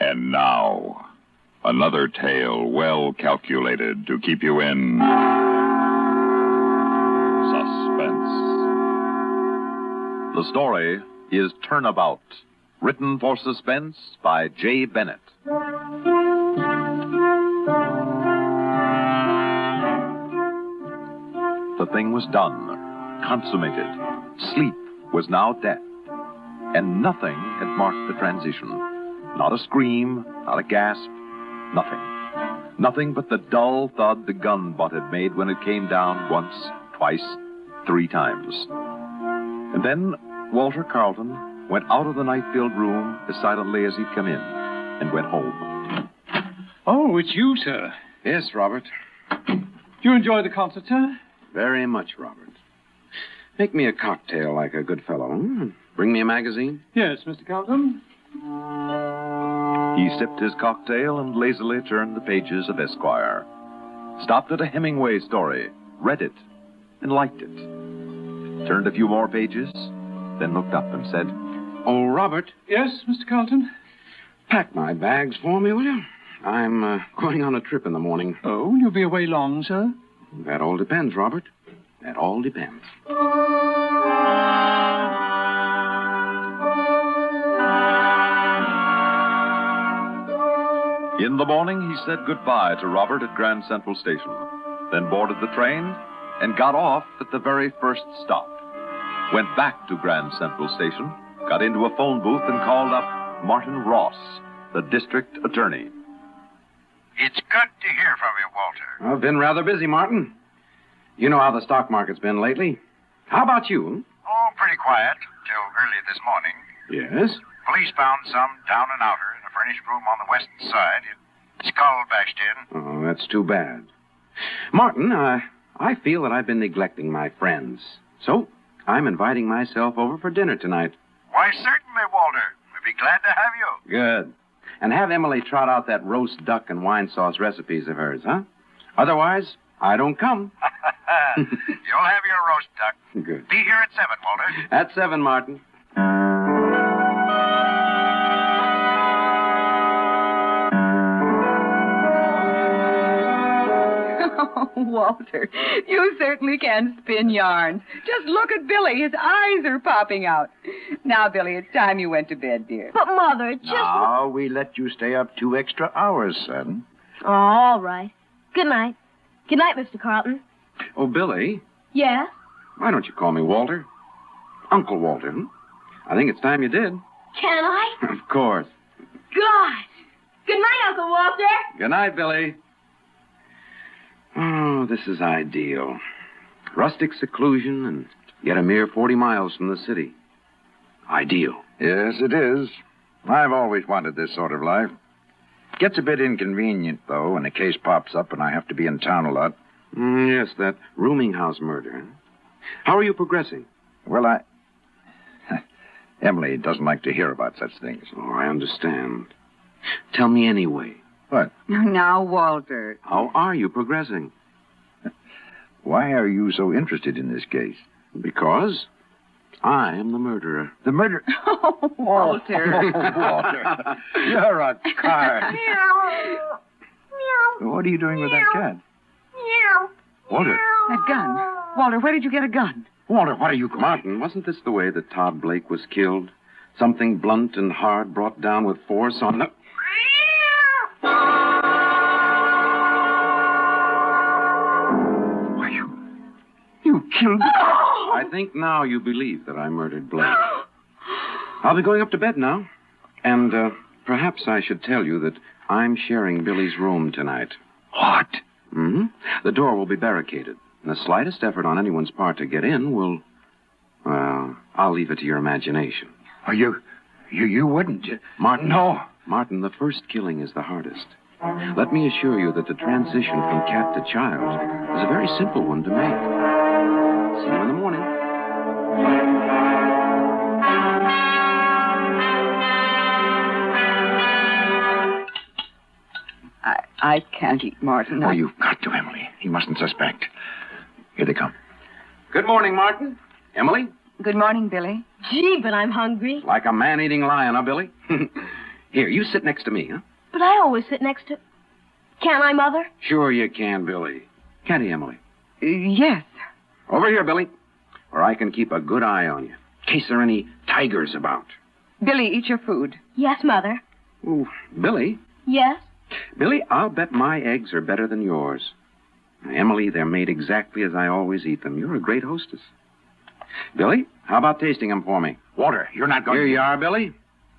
And now, another tale well calculated to keep you in suspense. The story is Turnabout, written for Suspense by J. Bennett. The thing was done, consummated. Sleep was now death. And nothing had marked the transition. Not a scream, not a gasp, nothing. Nothing but the dull thud the gun butt had made when it came down once, twice, 3 times. And then Walter Carlton went out of the night-filled room as silently as he'd come in and went home. Oh, it's you, sir. Yes, Robert. Do you enjoy the concert, sir? Very much, Robert. Make me a cocktail like a good fellow. Bring me a magazine? Yes, Mr. Carlton. He sipped his cocktail and lazily turned the pages of Esquire. Stopped at a Hemingway story, read it, and liked it. Turned a few more pages, then looked up and said, Oh, Robert. Yes, Mr. Carlton? Pack my bags for me, will you? I'm going on a trip in the morning. Oh, you'll be away long, sir? That all depends, Robert. That all depends. In the morning, he said goodbye to Robert at Grand Central Station, then boarded the train and got off at the very first stop. Went back to Grand Central Station, got into a phone booth and called up Martin Ross, the district attorney. It's good to hear from you, Walter. I've been rather busy, Martin. You know how the stock market's been lately. How about you? Oh, pretty quiet till early this morning. Yes? Police found some down and outer in a furnished room on the western side. Skull bashed in. Oh, that's too bad. Martin, I feel that I've been neglecting my friends. So, I'm inviting myself over for dinner tonight. Why, certainly, Walter. We'd be glad to have you. Good. And have Emily trot out that roast duck and wine sauce recipes of hers, huh? Otherwise, I don't come. You'll have your roast duck. Good. Be here at 7, Walter. At 7, Martin. Oh, Walter, you certainly can spin yarns. Just look at Billy. His eyes are popping out. Now, Billy, it's time you went to bed, dear. But, Mother, just... Now, we let you stay up 2 extra hours, son. Oh, all right. Good night. Good night, Mr. Carlton. Oh, Billy, Yeah? why don't you call me Walter? Uncle Walter, I think it's time you did. Can I? Of course. God. Good night, Uncle Walter. Good night, Billy. Oh, this is ideal. Rustic seclusion and yet a mere 40 miles from the city. Ideal. Yes, it is. I've always wanted this sort of life. Gets a bit inconvenient, though, when a case pops up and I have to be in town a lot. Yes, that rooming house murder. How are you progressing? Well, Emily doesn't like to hear about such things. Oh, I understand. Tell me anyway. What? Now, Walter. How are you progressing? Why are you so interested in this case? Because I am the murderer. The murder... Oh, Walter. Walter, you're a card. What are you doing with that cat? Walter. That gun. Walter, where did you get a gun? Walter, what are you... Martin, wasn't this the way that Todd Blake was killed? Something blunt and hard brought down with force on the... Why, you killed... I think now you believe that I murdered Blake. I'll be going up to bed now. And perhaps I should tell you that I'm sharing Billy's room tonight. What? Mm-hmm. The door will be barricaded. And the slightest effort on anyone's part to get in will... Well, I'll leave it to your imagination. Oh, you wouldn't. Martin. No. Martin, the first killing is the hardest. Let me assure you that the transition from cat to child is a very simple one to make. See you in the morning. I can't eat, Martin. Oh, you've got to, Emily. He mustn't suspect. Here they come. Good morning, Martin. Emily? Good morning, Billy. Gee, but I'm hungry. Like a man-eating lion, huh, Billy? Here, you sit next to me, huh? But I always sit next to... Can't I, Mother? Sure you can, Billy. Can't he, Emily? Yes. Over here, Billy, where I can keep a good eye on you, in case there are any tigers about. Billy, eat your food. Yes, Mother. Ooh, Billy? Yes? Billy, I'll bet my eggs are better than yours. Emily, they're made exactly as I always eat them. You're a great hostess. Billy, how about tasting them for me? Walter, you're not going Here to... you are, Billy.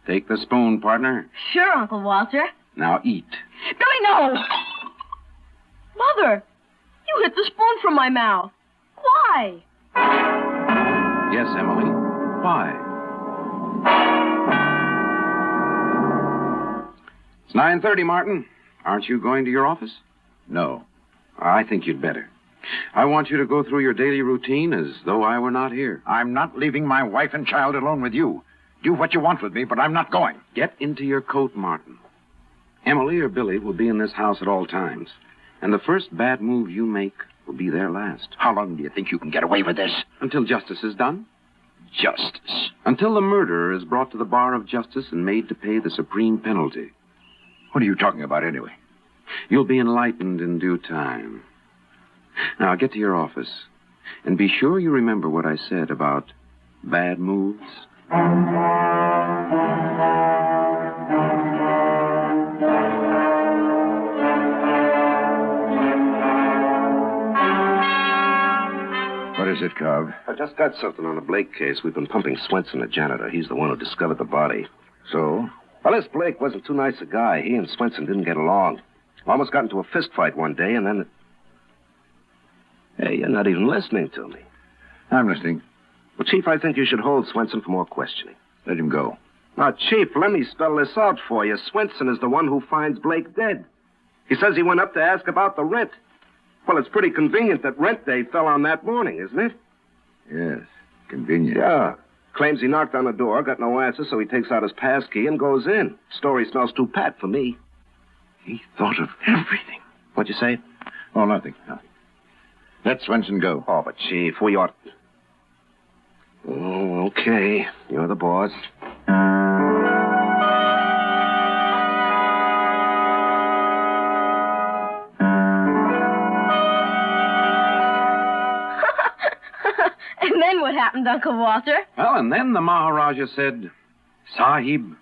Take the spoon, partner. Sure, Uncle Walter. Now eat. Billy, no! Mother, you hit the spoon from my mouth. Why? Yes, Emily. Why? It's 9:30, Martin. Aren't you going to your office? No. I think you'd better. I want you to go through your daily routine as though I were not here. I'm not leaving my wife and child alone with you. Do what you want with me, but I'm not going. Get into your coat, Martin. Emily or Billy will be in this house at all times. And the first bad move you make will be their last. How long do you think you can get away with this? Until justice is done. Justice. Until the murderer is brought to the bar of justice and made to pay the supreme penalty. What are you talking about anyway? You'll be enlightened in due time. Now, get to your office. And be sure you remember what I said about bad moves. What is it, Cobb? I just got something on the Blake case. We've been pumping Swenson, the janitor. He's the one who discovered the body. So? Well, this Blake wasn't too nice a guy. He and Swenson didn't get along. Almost got into a fist fight one day, and then... Hey, you're not even listening to me. I'm listening. Well, Chief, I think you should hold Swenson for more questioning. Let him go. Now, Chief, let me spell this out for you. Swenson is the one who finds Blake dead. He says he went up to ask about the rent. Well, it's pretty convenient that rent day fell on that morning, isn't it? Yes, convenient. Yeah. Claims he knocked on the door, got no answer, so he takes out his pass key and goes in. Story smells too pat for me. He thought of everything. What'd you say? Oh, nothing. Let Swenson go. Oh, but, Chief, we ought... Oh, okay. You're the boss. And then what happened, Uncle Walter? Well, and then the Maharaja said, Sahib,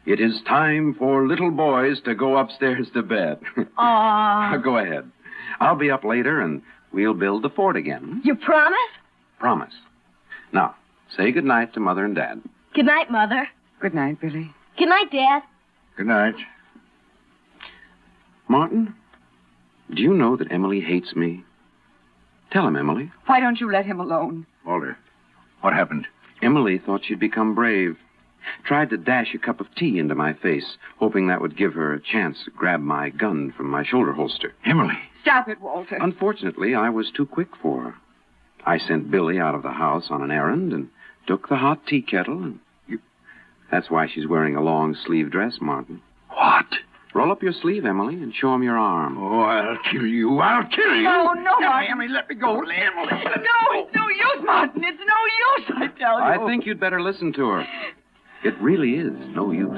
it is time for little boys to go upstairs to bed. Aww. Go ahead. I'll be up later, and we'll build the fort again. You promise? Promise. Now, say good night to Mother and Dad. Good night, Mother. Good night, Billy. Good night, Dad. Good night. Martin, do you know that Emily hates me? Tell him, Emily. Why don't you let him alone? Walter, what happened? Emily thought she'd become brave. Tried to dash a cup of tea into my face, hoping that would give her a chance to grab my gun from my shoulder holster. Emily. Stop it, Walter. Unfortunately, I was too quick for her. I sent Billy out of the house on an errand and took the hot tea kettle, and that's why she's wearing a long-sleeve dress, Martin. What? Roll up your sleeve, Emily, and show him your arm. Oh, I'll kill you. I'll kill you. No, Martin. Emily, let me go. Emily. No, it's no use, Martin. It's no use, I tell you. I think you'd better listen to her. It really is no use.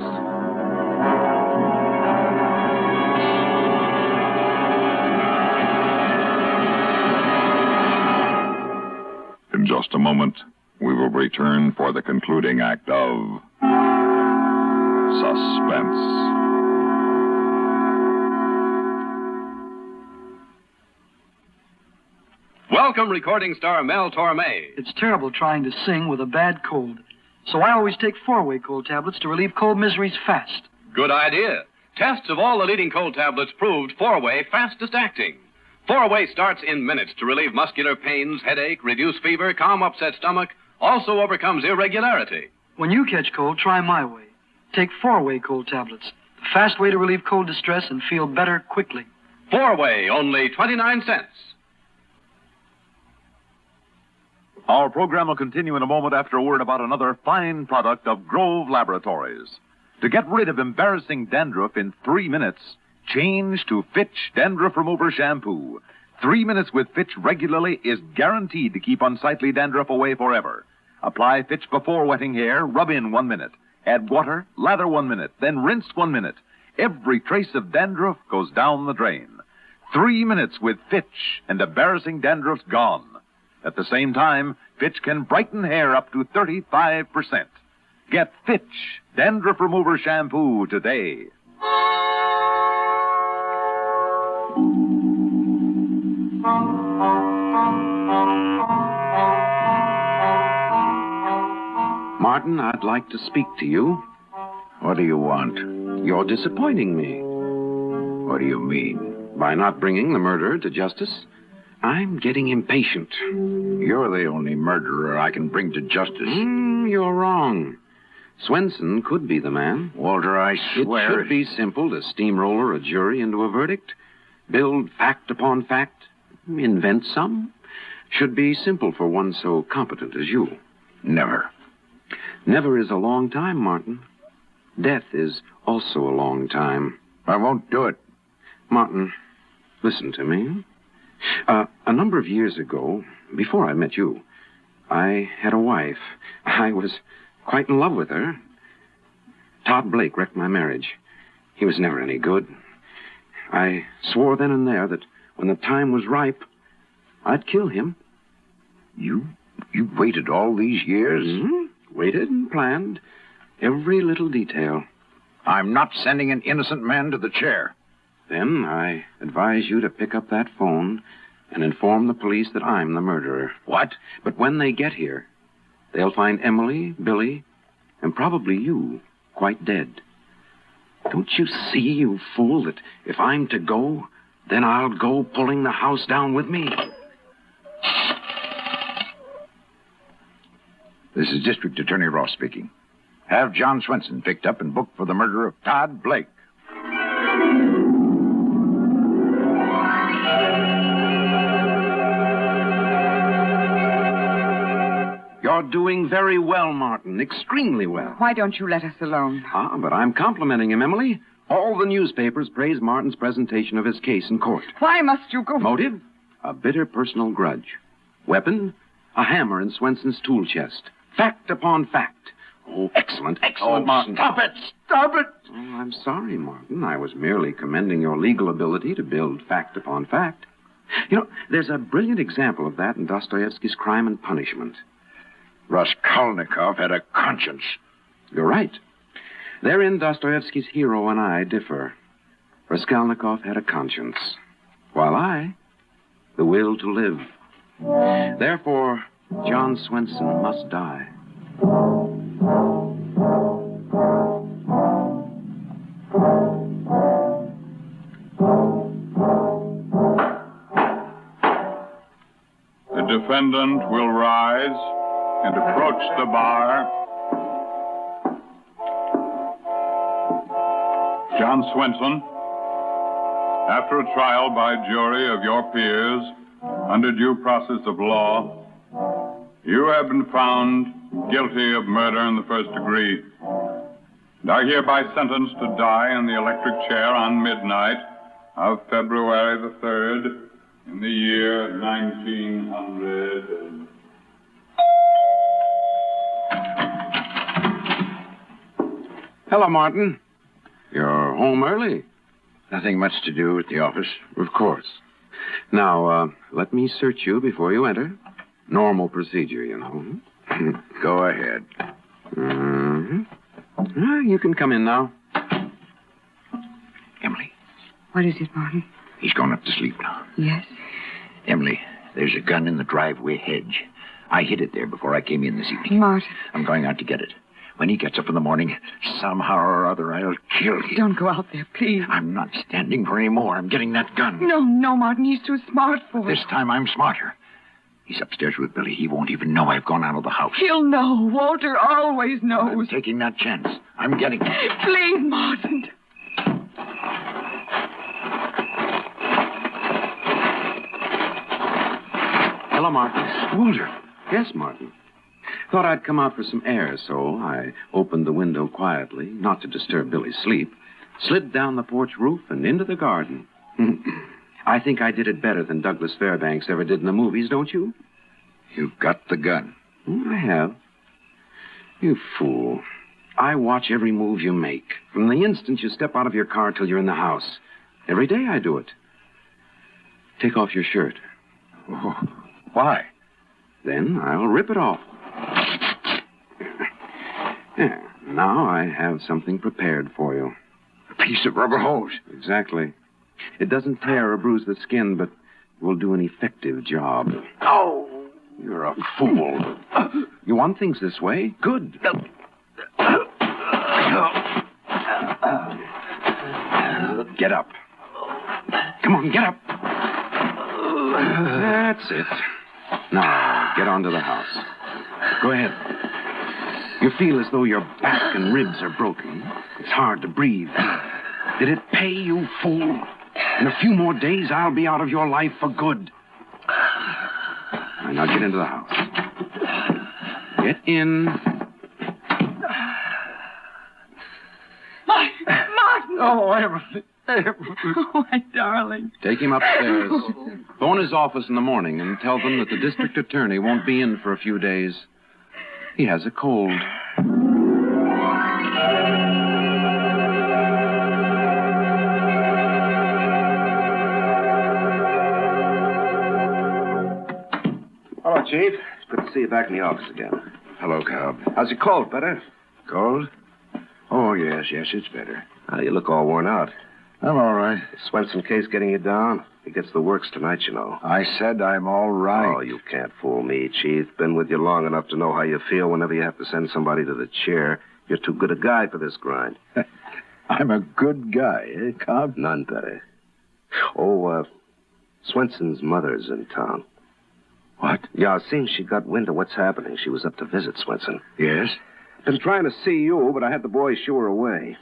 In just a moment, we will return for the concluding act of Suspense. Welcome, recording star Mel Torme. It's terrible trying to sing with a bad cold. So I always take 4-way cold tablets to relieve cold miseries fast. Good idea. Tests of all the leading cold tablets proved 4-way fastest acting. 4-way starts in minutes to relieve muscular pains, headache, reduce fever, calm upset stomach, also overcomes irregularity. When you catch cold, try my way. Take 4-way cold tablets. The fast way to relieve cold distress and feel better quickly. 4-way, only 29 cents. Our program will continue in a moment after a word about another fine product of Grove Laboratories. To get rid of embarrassing dandruff in 3 minutes, change to Fitch Dandruff Remover Shampoo. 3 minutes with Fitch regularly is guaranteed to keep unsightly dandruff away forever. Apply Fitch before wetting hair, rub in 1 minute. Add water, lather 1 minute, then rinse 1 minute. Every trace of dandruff goes down the drain. 3 minutes with Fitch, and embarrassing dandruff's gone. At the same time, Fitch can brighten hair up to 35%. Get Fitch Dandruff Remover Shampoo today. Martin, I'd like to speak to you. What do you want? You're disappointing me. What do you mean? By not bringing the murderer to justice, I'm getting impatient. You're the only murderer I can bring to justice. You're wrong. Swenson could be the man. Walter, I swear... It should be simple to steamroller a jury into a verdict. Build fact upon fact. Invent some. Should be simple for one so competent as you. Never. Never is a long time, Martin. Death is also a long time. I won't do it. Martin, listen to me. A number of years ago, before I met you, I had a wife. I was quite in love with her. Todd Blake wrecked my marriage. He was never any good. I swore then and there that when the time was ripe, I'd kill him. You waited all these years? Waited and planned. Every little detail. I'm not sending an innocent man to the chair. Then I advise you to pick up that phone and inform the police that I'm the murderer. What? But when they get here, they'll find Emily, Billy, and probably you quite dead. Don't you see, you fool, that if I'm to go, then I'll go pulling the house down with me? This is District Attorney Ross speaking. Have John Swenson picked up and booked for the murder of Todd Blake. You're doing very well, Martin. Extremely well. Why don't you let us alone? But I'm complimenting him, Emily. All the newspapers praise Martin's presentation of his case in court. Why must you go? Motive? A bitter personal grudge. Weapon? A hammer in Swenson's tool chest. Fact upon fact. Oh, excellent, Martin. Stop it! Stop it! Oh, I'm sorry, Martin. I was merely commending your legal ability to build fact upon fact. You know, there's a brilliant example of that in Dostoevsky's Crime and Punishment. Raskolnikov had a conscience. You're right. Therein, Dostoevsky's hero and I differ. Raskolnikov had a conscience, while I, the will to live. Therefore, John Swenson must die. The defendant will rise and approach the bar. John Swenson, after a trial by jury of your peers under due process of law, you have been found guilty of murder in the first degree, and are hereby sentenced to die in the electric chair on midnight of February the 3rd in the year 1900. Hello, Martin. You're home early. Nothing much to do at the office. Of course. Now, let me search you before you enter. Normal procedure, you know. Go ahead. You can come in now. Emily. What is it, Martin? He's gone up to sleep now. Yes? Emily, there's a gun in the driveway hedge. I hid it there before I came in this evening. Martin. I'm going out to get it. When he gets up in the morning, somehow or other, I'll kill him. Don't go out there, please. I'm not standing for any more. I'm getting that gun. No, Martin. He's too smart for it. This time I'm smarter. He's upstairs with Billy. He won't even know I've gone out of the house. He'll know. Walter always knows. I'm taking that chance. I'm getting it. Please, Martin. Hello, Martin. Walter. Yes, Martin. Thought I'd come out for some air, so I opened the window quietly, not to disturb Billy's sleep, slid down the porch roof and into the garden. I think I did it better than Douglas Fairbanks ever did in the movies, don't you? You've got the gun. I have. You fool. I watch every move you make. From the instant you step out of your car till you're in the house. Every day I do it. Take off your shirt. Oh, why? Then I'll rip it off. Yeah, now I have something prepared for you. A piece of rubber hose. Exactly. It doesn't tear or bruise the skin, but will do an effective job. Oh! You're a fool. You want things this way? Good. Get up. Come on, get up. That's it. Now, get on to the house. Go ahead. You feel as though your back and ribs are broken. It's hard to breathe. Did it pay, you fool? In a few more days, I'll be out of your life for good. Now get into the house. Get in. Martin! Oh, Emily. Oh, my darling. Take him upstairs. Phone his office in the morning and tell them that the district attorney won't be in for a few days. He has a cold. Hello, Chief. It's good to see you back in the office again. Hello, Cobb. How's your cold? Better? Cold? Oh, yes, it's better. You look all worn out. I'm all right. Is Swenson case getting you down? He gets the works tonight, you know. I said I'm all right. Oh, you can't fool me, Chief. Been with you long enough to know how you feel whenever you have to send somebody to the chair. You're too good a guy for this grind. I'm a good guy, eh, Cobb? None better. Oh, Swenson's mother's in town. What? Yeah, it seems she got wind of what's happening. She was up to visit Swenson. Yes? Been trying to see you, but I had the boys shoo her away.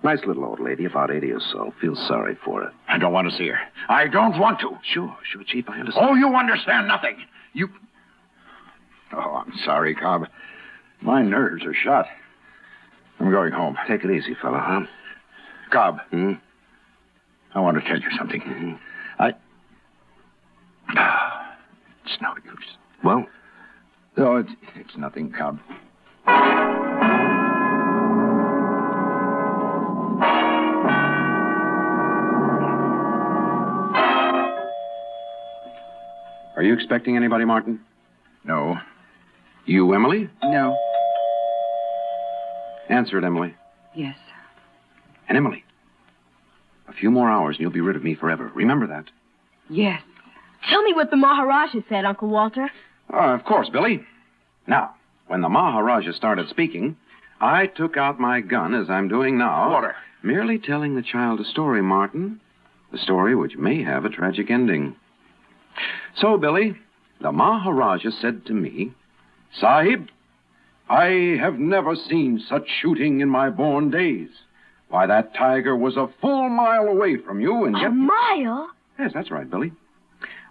Nice little old lady, about 80 or so. Feel sorry for her. I don't want to see her. I don't want to. Sure, Chief, I understand. Oh, you understand nothing. You... Oh, I'm sorry, Cobb. My nerves are shot. I'm going home. Take it easy, fella, huh? Cobb. I want to tell you something. It's no use. Well? No, it's nothing, Cobb. Are you expecting anybody, Martin? No. You, Emily? No. Answer it, Emily. Yes. And Emily, a few more hours and you'll be rid of me forever. Remember that. Yes. Tell me what the Maharaja said, Uncle Walter. Of course, Billy. Now, when the Maharaja started speaking, I took out my gun, as I'm doing now. Walter. Merely telling the child a story, Martin. A story which may have a tragic ending. So, Billy, the Maharaja said to me, Sahib, I have never seen such shooting in my born days. Why, that tiger was a full mile away from you, and yet... A mile? Yes, that's right, Billy.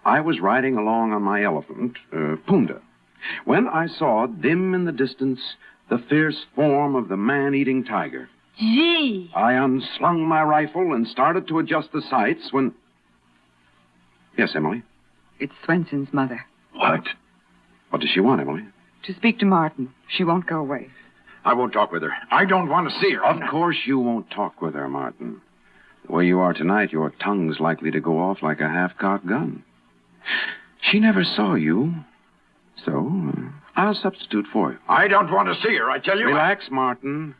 I was riding along on my elephant, Punda, when I saw, dim in the distance, the fierce form of the man-eating tiger. Gee. I unslung my rifle and started to adjust the sights when... Yes, Emily? It's Swenson's mother. What? What does she want, Emily? To speak to Martin. She won't go away. I won't talk with her. I don't want to see her. Of course you won't talk with her, Martin. The way you are tonight, your tongue's likely to go off like a half-cocked gun. She never saw you, so I'll substitute for you. I don't want to see her, I tell you. Relax, Martin.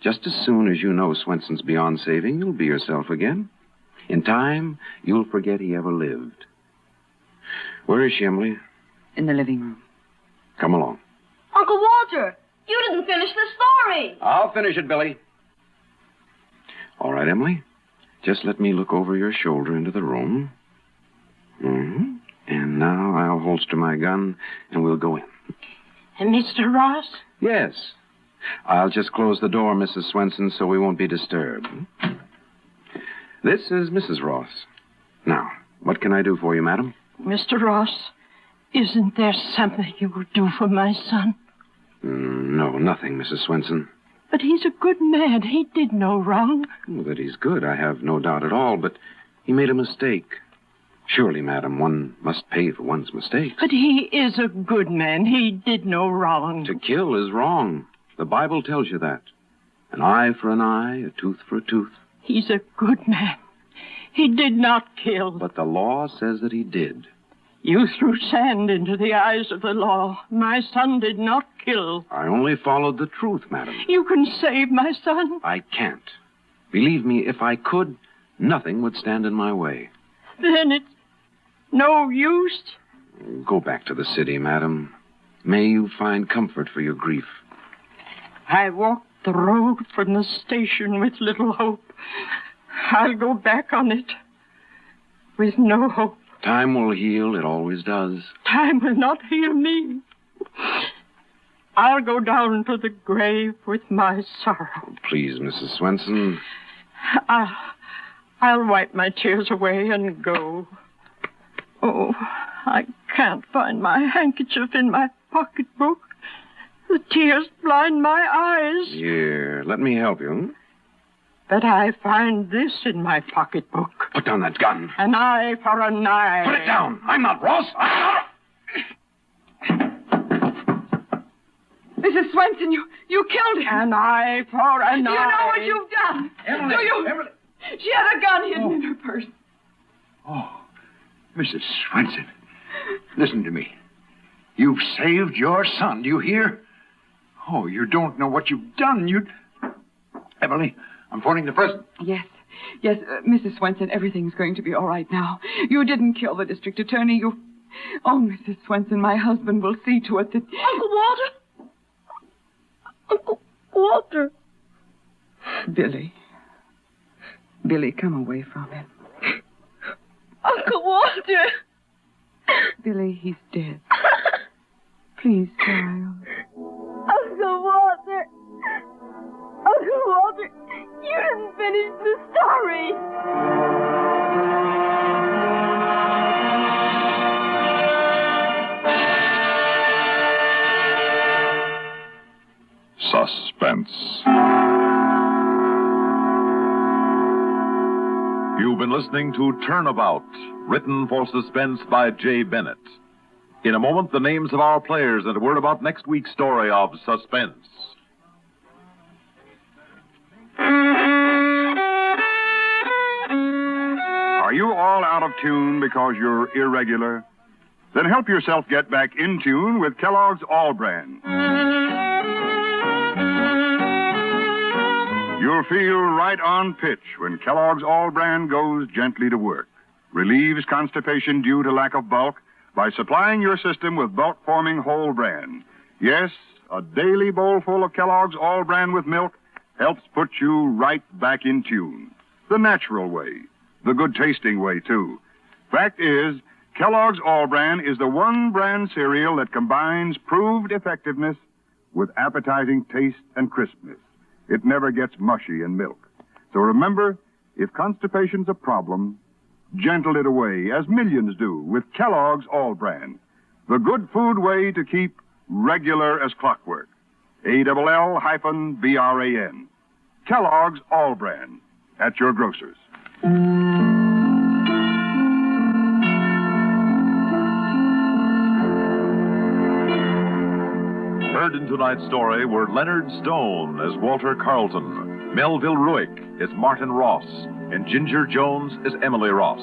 Just as soon as you know Swenson's beyond saving, you'll be yourself again. In time, you'll forget he ever lived. Where is she, Emily? In the living room. Come along. Uncle Walter, you didn't finish the story. I'll finish it, Billy. All right, Emily. Just let me look over your shoulder into the room. Mm-hmm. And now I'll holster my gun, and we'll go in. And Mr. Ross? Yes. I'll just close the door, Mrs. Swenson, so we won't be disturbed. This is Mrs. Ross. Now, what can I do for you, madam? Mr. Ross, isn't there something you would do for my son? No, nothing, Mrs. Swenson. But he's a good man. He did no wrong. Well, that he's good, I have no doubt at all, but he made a mistake. Surely, madam, one must pay for one's mistakes. But he is a good man. He did no wrong. To kill is wrong. The Bible tells you that. An eye for an eye, a tooth for a tooth. He's a good man. He did not kill. But the law says that he did. You threw sand into the eyes of the law. My son did not kill. I only followed the truth, madam. You can save my son. I can't. Believe me, if I could, nothing would stand in my way. Then it's no use. Go back to the city, madam. May you find comfort for your grief. I walked the road from the station with little hope. I'll go back on it with no hope. Time will heal. It always does. Time will not heal me. I'll go down to the grave with my sorrow. Oh, please, Mrs. Swenson. I'll wipe my tears away and go. Oh, I can't find my handkerchief in my pocketbook. The tears blind my eyes. Here, let me help you. But I find this in my pocketbook. Put down that gun. An eye for an eye. Put it down. I'm not Ross. Mrs. Swenson, you killed him. An eye for an eye. You know what you've done. Emily, Do you? Emily. She had a gun hidden in her purse. Oh, Mrs. Swenson, listen to me. You've saved your son, do you hear? Oh, you don't know what you've done. Emily, I'm phoning the president. Yes, Mrs. Swenson, everything's going to be all right now. You didn't kill the district attorney. Oh, Mrs. Swenson, my husband will see to it that... Uncle Walter? Uncle Walter. Billy, come away from him. Uncle Walter. Billy, he's dead. Please, child. Uncle Walter. Uncle Walter, you didn't finish the story. Suspense. You've been listening to Turnabout, written for Suspense by J. Bennett. In a moment, the names of our players and a word about next week's story of Suspense. Are you all out of tune because you're irregular? Then help yourself get back in tune with Kellogg's All Brand. You'll feel right on pitch when Kellogg's All Brand goes gently to work. Relieves constipation due to lack of bulk by supplying your system with bulk-forming whole bran. Yes, a daily bowlful of Kellogg's All Brand with milk helps put you right back in tune. The natural way. The good-tasting way, too. Fact is, Kellogg's All Brand is the one brand cereal that combines proved effectiveness with appetizing taste and crispness. It never gets mushy in milk. So remember, if constipation's a problem, gentle it away, as millions do, with Kellogg's All Brand. The good food way to keep regular as clockwork. ALL-BRAN. Kellogg's All Brand. At your grocer's. Heard in tonight's story were Leonard Stone as Walter Carlton, Melville Ruick as Martin Ross, and Ginger Jones as Emily Ross.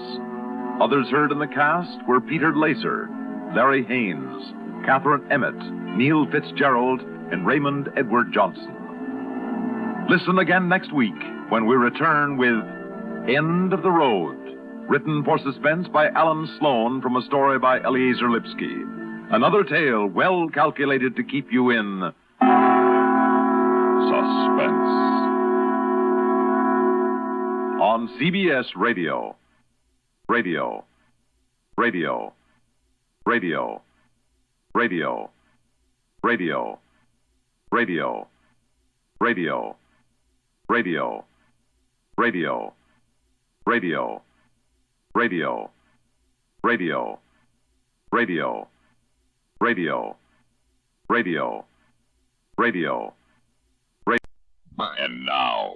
Others heard in the cast were Peter Lacer, Larry Haynes, Catherine Emmett, Neil Fitzgerald, and Raymond Edward Johnson. Listen again next week when we return with End of the Road, written for Suspense by Alan Sloan from a story by Eleazar Lipsky. Another tale well calculated to keep you in suspense. On CBS Radio. Radio. Radio. Radio. Radio. Radio. Radio. Radio. Radio. Radio. Radio. Radio. Radio. Radio. Radio. Radio. Radio. And now,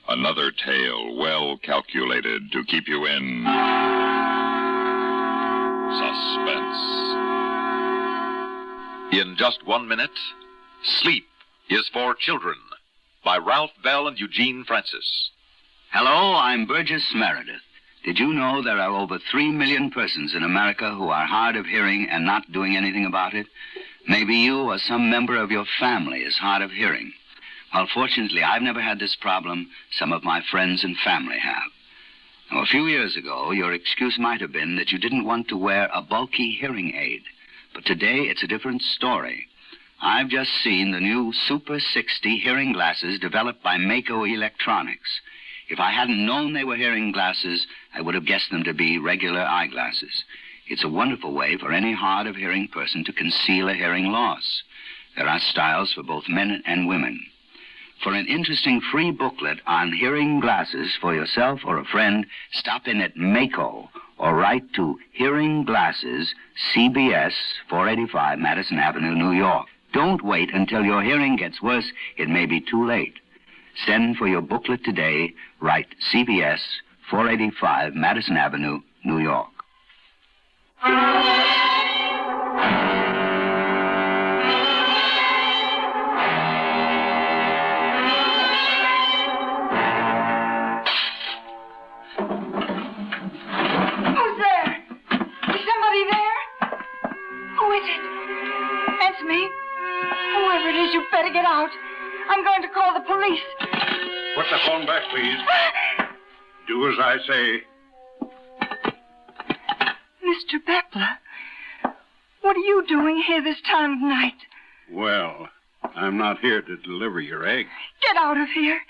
another tale well calculated to keep you in suspense. In just 1 minute, Sleep is for Children by Ralph Bell and Eugene Francis. Hello, I'm Burgess Meredith. Did you know there are over 3 million persons in America who are hard of hearing and not doing anything about it? Maybe you or some member of your family is hard of hearing. Well, fortunately, I've never had this problem. Some of my friends and family have. Now, a few years ago, your excuse might have been that you didn't want to wear a bulky hearing aid. But today, it's a different story. I've just seen the new Super 60 hearing glasses developed by Mako Electronics. If I hadn't known they were hearing glasses, I would have guessed them to be regular eyeglasses. It's a wonderful way for any hard of hearing person to conceal a hearing loss. There are styles for both men and women. For an interesting free booklet on hearing glasses for yourself or a friend, stop in at Mako or write to Hearing Glasses, CBS, 485 Madison Avenue, New York. Don't wait until your hearing gets worse. It may be too late. Send for your booklet today. Write CBS, 485 Madison Avenue, New York. Get out. I'm going to call the police. Put the phone back, please. Do as I say. Mr. Beppler, what are you doing here this time of night? Well, I'm not here to deliver your egg. Get out of here.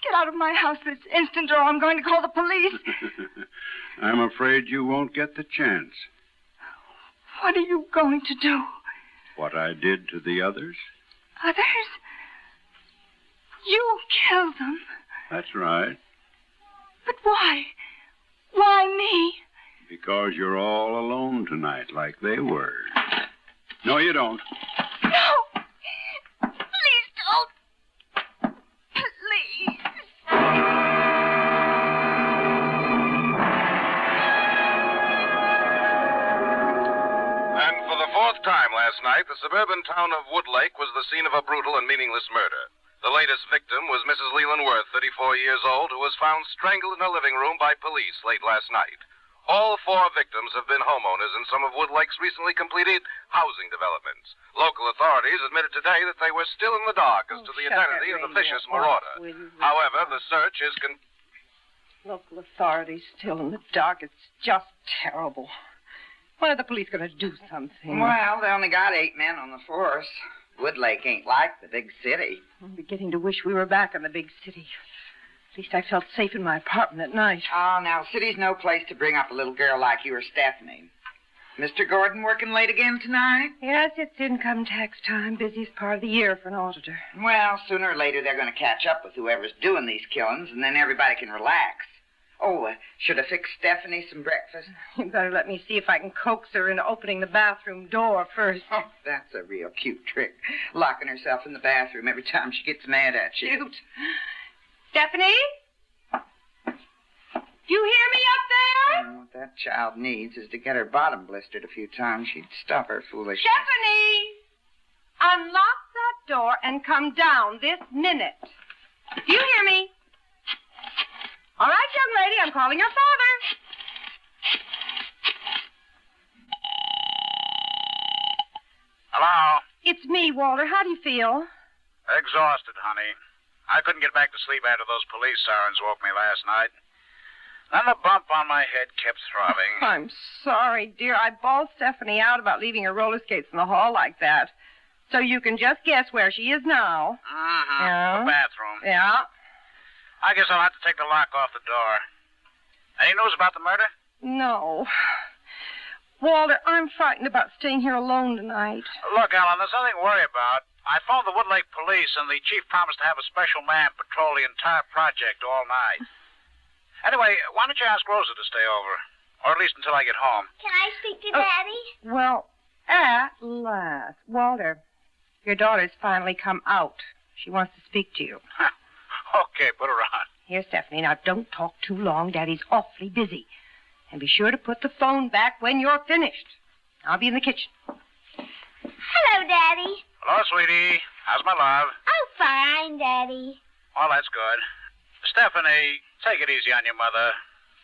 Get out of my house this instant, or I'm going to call the police. I'm afraid you won't get the chance. What are you going to do? What I did to the others? Others? You killed them. That's right. But why? Why me? Because you're all alone tonight, like they were. No, you don't. No! Please don't. Please. And for the fourth time last night, the suburban town of Woodlake was the scene of a brutal and meaningless murder. The latest victim was Mrs. Leland Worth, 34 years old, who was found strangled in her living room by police late last night. All 4 victims have been homeowners in some of Woodlake's recently completed housing developments. Local authorities admitted today that they were still in the dark as to the identity of the vicious marauder. However, the search is Local authorities still in the dark. It's just terrible. When are the police going to do something? Well, they only got 8 men on the force. Woodlake ain't like the big city. I'm beginning to wish we were back in the big city. At least I felt safe in my apartment at night. Oh, now, city's no place to bring up a little girl like you or Stephanie. Mr. Gordon working late again tonight? Yes, it's income tax time. Busiest part of the year for an auditor. Well, sooner or later they're going to catch up with whoever's doing these killings, and then everybody can relax. Oh, should I fix Stephanie some breakfast? You better let me see if I can coax her into opening the bathroom door first. Oh, that's a real cute trick. Locking herself in the bathroom every time she gets mad at you. Shoot. Stephanie? You hear me up there? What that child needs is to get her bottom blistered a few times. She'd stop her foolishness. Stephanie! Unlock that door and come down this minute. Do you hear me? All right, young lady, I'm calling your father. Hello? It's me, Walter. How do you feel? Exhausted, honey. I couldn't get back to sleep after those police sirens woke me last night. Then the bump on my head kept throbbing. I'm sorry, dear. I bawled Stephanie out about leaving her roller skates in the hall like that. So you can just guess where she is now. Mm-hmm. Yeah. The bathroom. Yeah. I guess I'll have to take the lock off the door. Any news about the murder? No. Walter, I'm frightened about staying here alone tonight. Look, Ellen, there's nothing to worry about. I phoned the Woodlake police, and the chief promised to have a special man patrol the entire project all night. Anyway, why don't you ask Rosa to stay over? Or at least until I get home. Can I speak to Daddy? Well, at last. Walter, your daughter's finally come out. She wants to speak to you. Okay, put her on. Here, Stephanie, now don't talk too long. Daddy's awfully busy. And be sure to put the phone back when you're finished. I'll be in the kitchen. Hello, Daddy. Hello, sweetie. How's my love? Oh, fine, Daddy. Well, that's good. Stephanie, take it easy on your mother.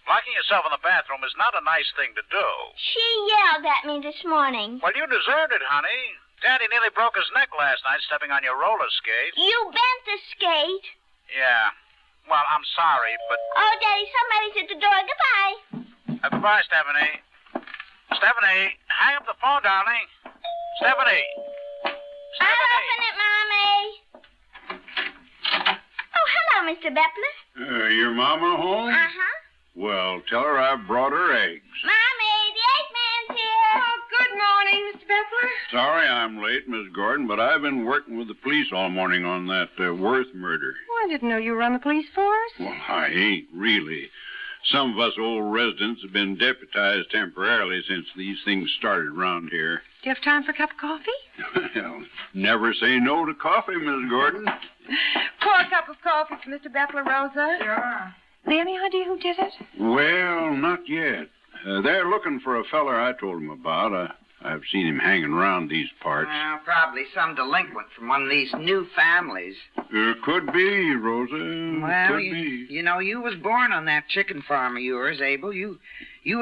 Locking yourself in the bathroom is not a nice thing to do. She yelled at me this morning. Well, you deserved it, honey. Daddy nearly broke his neck last night stepping on your roller skate. You bent the skate. Yeah. Well, I'm sorry, but... Oh, Daddy, somebody's at the door. Goodbye. Goodbye, Stephanie. Stephanie, hang up the phone, darling. Stephanie. I'll open it, Mommy. Oh, hello, Mr. Bepler. Your mama home? Uh-huh. Well, tell her I brought her eggs. Mommy, the Eggman's here. Oh, good morning, Mr. Bepler. Sorry I'm late, Miss Gordon, but I've been working with the police all morning on that Worth murder. Oh, I didn't know you were on the police force. Well, I ain't really. Some of us old residents have been deputized temporarily since these things started around here. Do you have time for a cup of coffee? Well, never say no to coffee, Miss Gordon. Pour a cup of coffee for Mr. Bepler, Rosa. Sure. Have you any idea who did it? Well, not yet. They're looking for a feller I told them about. I've seen him hanging around these parts. Well, probably some delinquent from one of these new families. Could be, Rosa. Well, could be. You know, you was born on that chicken farm of yours, Abel. You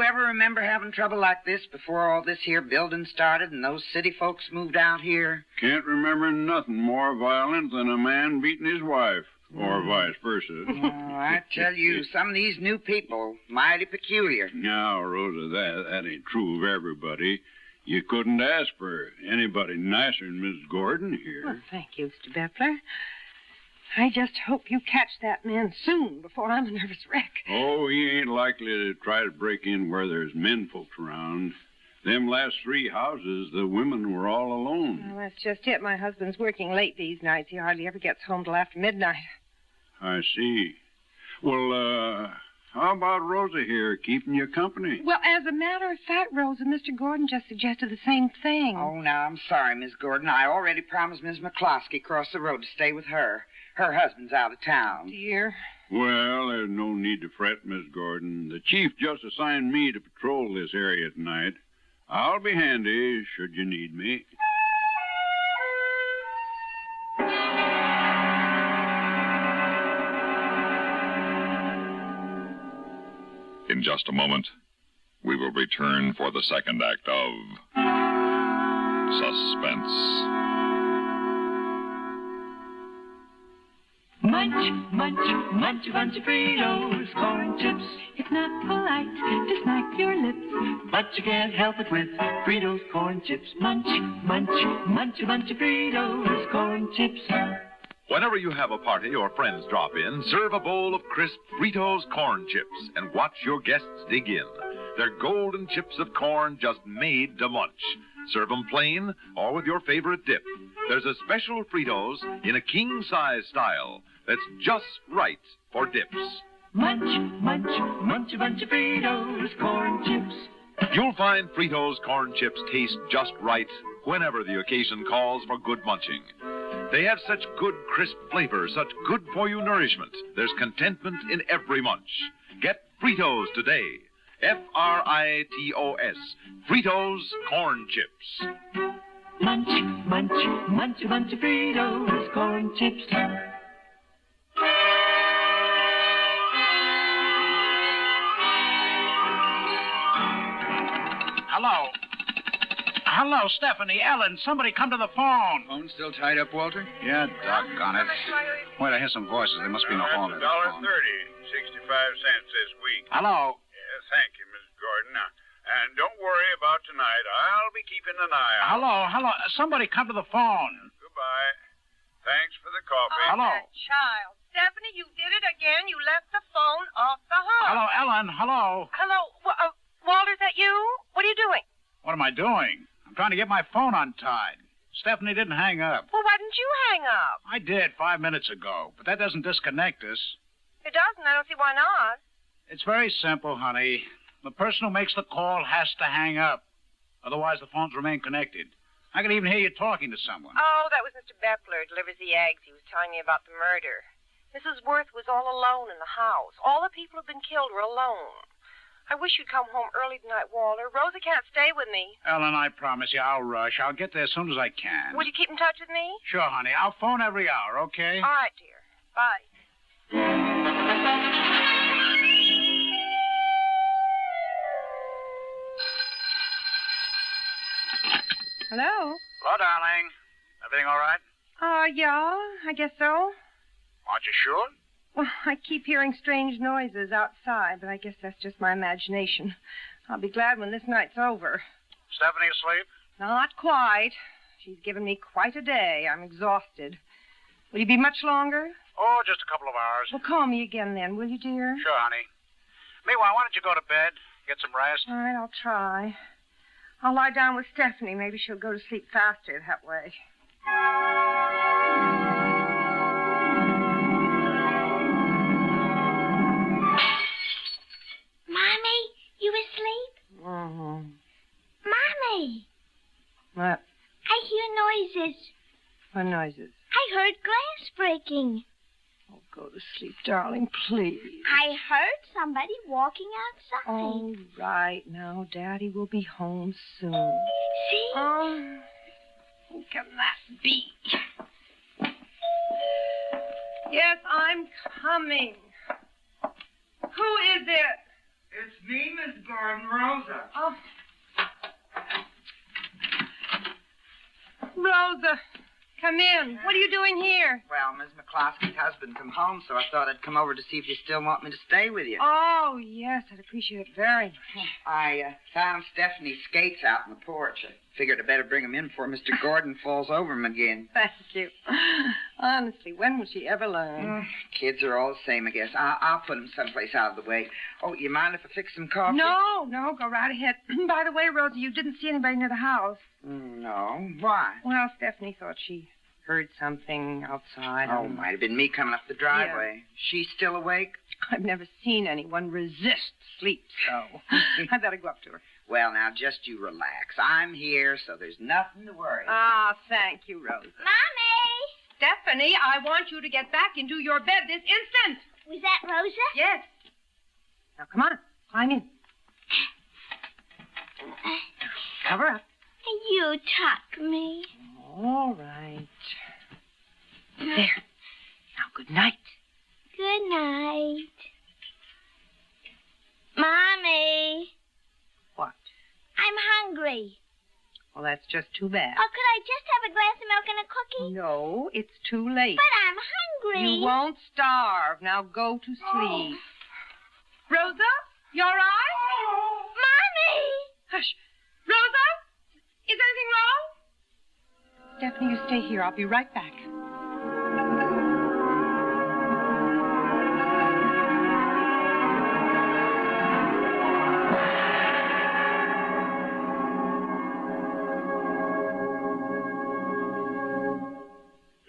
ever remember having trouble like this before all this here building started and those city folks moved out here? Can't remember nothing more violent than a man beating his wife, or vice versa. Oh, I tell you, some of these new people, mighty peculiar. Now, Rosa, that ain't true of everybody. You couldn't ask for anybody nicer than Miss Gordon here. Well, thank you, Mr. Bepler. I just hope you catch that man soon before I'm a nervous wreck. Oh, he ain't likely to try to break in where there's men folks around. Them last 3 houses, the women were all alone. Well, that's just it. My husband's working late these nights. He hardly ever gets home till after midnight. I see. Well, how about Rosa here keeping you company? Well, as a matter of fact, Rosa, Mr. Gordon just suggested the same thing. Oh, now, I'm sorry, Miss Gordon. I already promised Miss McCloskey across the road to stay with her. Her husband's out of town. Dear. Well, there's no need to fret, Miss Gordon. The chief just assigned me to patrol this area tonight. I'll be handy should you need me. In just a moment, we will return for the second act of Suspense. Munch, munch, munch a bunch of Fritos, corn chips. It's not polite to smack your lips, but you can't help it with Fritos corn chips. Munch, munch, munch a bunch of Fritos, corn chips. Whenever you have a party or friends drop in, serve a bowl of crisp Fritos corn chips and watch your guests dig in. They're golden chips of corn just made to munch. Serve them plain or with your favorite dip. There's a special Fritos in a king-size style that's just right for dips. Munch, munch, munch a bunch of Fritos corn chips. You'll find Fritos corn chips taste just right whenever the occasion calls for good munching. They have such good, crisp flavor, such good-for-you nourishment. There's contentment in every munch. Get Fritos today. Fritos. Fritos corn chips. Munch, munch, munch a bunch of Fritos corn chips. Hello. Hello, Stephanie, Ellen. Somebody come to the phone. Phone still tied up, Walter? Yeah, doggone it. Wait, I hear some voices. There must be no phone. That's $1.30, 65 cents this week. Hello. Yeah, thank you, Miss Gordon. Now, and don't worry about tonight. I'll be keeping an eye out. Hello. Somebody come to the phone. Goodbye. Thanks for the coffee. Hello. That child. Stephanie, you did it again. You left the phone off the hook. Hello, Ellen. Hello. Hello. Walter, is that you? What are you doing? What am I doing? I'm trying to get my phone untied. Stephanie didn't hang up. Well, why didn't you hang up? I did 5 minutes ago, but that doesn't disconnect us. It doesn't. I don't see why not. It's very simple, honey. The person who makes the call has to hang up. Otherwise, the phones remain connected. I can even hear you talking to someone. Oh, that was Mr. Bepler, delivers the eggs. He was telling me about the murder. Mrs. Worth was all alone in the house. All the people who've been killed were alone. I wish you'd come home early tonight, Walter. Rosa can't stay with me. Ellen, I promise you, I'll rush. I'll get there as soon as I can. Will you keep in touch with me? Sure, honey. I'll phone every hour, okay? All right, dear. Bye. Hello? Hello, darling. Everything all right? Yeah, I guess so. Aren't you sure? Well, I keep hearing strange noises outside, but I guess that's just my imagination. I'll be glad when this night's over. Stephanie asleep? Not quite. She's given me quite a day. I'm exhausted. Will you be much longer? Oh, just a couple of hours. Well, call me again then, will you, dear? Sure, honey. Meanwhile, why don't you go to bed? Get some rest? All right, I'll try. I'll lie down with Stephanie. Maybe she'll go to sleep faster that way. Mommy, you asleep? Mm-hmm. Mommy, What? I hear noises. What noises? I heard glass breaking. Oh, go to sleep, darling, please. I heard somebody walking outside. All right, now, Daddy will be home soon. See? Oh, who can that be? Yes, I'm coming. Who is it? It's me, Miss Gordon, Rosa. Oh. Rosa, come in. What are you doing here? Well, Miss McCloskey's husband come home, so I thought I'd come over to see if you still want me to stay with you. Oh, yes, I'd appreciate it very much. I found Stephanie's skates out on the porch. I figured I'd better bring them in before Mr. Gordon falls over them again. Thank you. Honestly, when will she ever learn? Kids are all the same, I guess. I'll put them someplace out of the way. Oh, you mind if I fix some coffee? No, go right ahead. By the way, Rosa, you didn't see anybody near the house. No. Why? Well, Stephanie thought she heard something outside. Oh, might have been me coming up the driveway. Yeah. She's still awake? I've never seen anyone resist sleep so. I better go up to her. Well, now, just you relax. I'm here, so there's nothing to worry about. Ah, thank you, Rosa. Mommy! Stephanie, I want you to get back into your bed this instant. Was that Rosa? Yes. Now, come on. Climb in. Cover up. You tuck me. All right. There. Now, good night. Good night. Mommy. What? I'm hungry. Well, that's just too bad. Oh, could I just have a glass of milk and a cookie? No, it's too late. But I'm hungry. You won't starve. Now go to sleep. Rosa, you all right? Mommy! Hush. Rosa? Is anything wrong? Stephanie, you stay here. I'll be right back.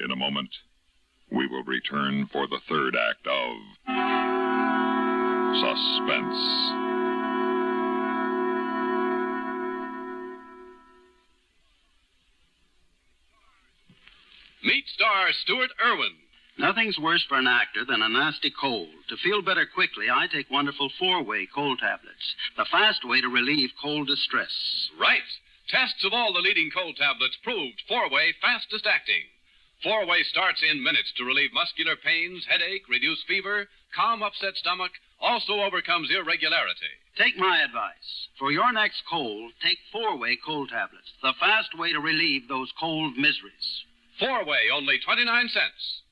In a moment, we will return for the third act of Suspense. Meet star Stuart Irwin. Nothing's worse for an actor than a nasty cold. To feel better quickly, I take wonderful 4-way cold tablets, the fast way to relieve cold distress. Right. Tests of all the leading cold tablets proved 4-way fastest acting. 4-way starts in minutes to relieve muscular pains, headache, reduce fever, calm upset stomach, also overcomes irregularity. Take my advice. For your next cold, take 4-way cold tablets, the fast way to relieve those cold miseries. 4-way, only 29 cents.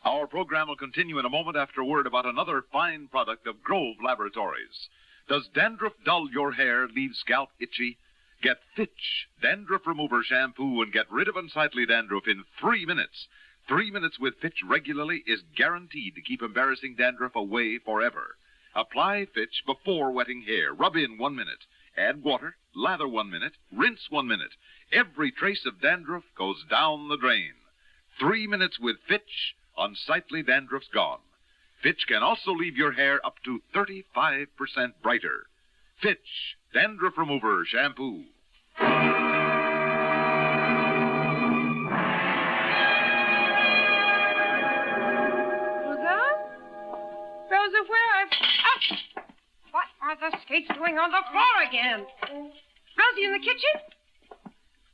Our program will continue in a moment after a word about another fine product of Grove Laboratories. Does dandruff dull your hair, leave scalp itchy? Get Fitch Dandruff Remover Shampoo and get rid of unsightly dandruff in 3 minutes. 3 minutes with Fitch regularly is guaranteed to keep embarrassing dandruff away forever. Apply Fitch before wetting hair. Rub in 1 minute. Add water, lather 1 minute, rinse 1 minute. Every trace of dandruff goes down the drain. 3 minutes with Fitch, unsightly dandruff's gone. Fitch can also leave your hair up to 35% brighter. Fitch Dandruff Remover Shampoo. Rosa? Rosa, where I've... Oh! What are the skates doing on the floor again? Rosie in the kitchen?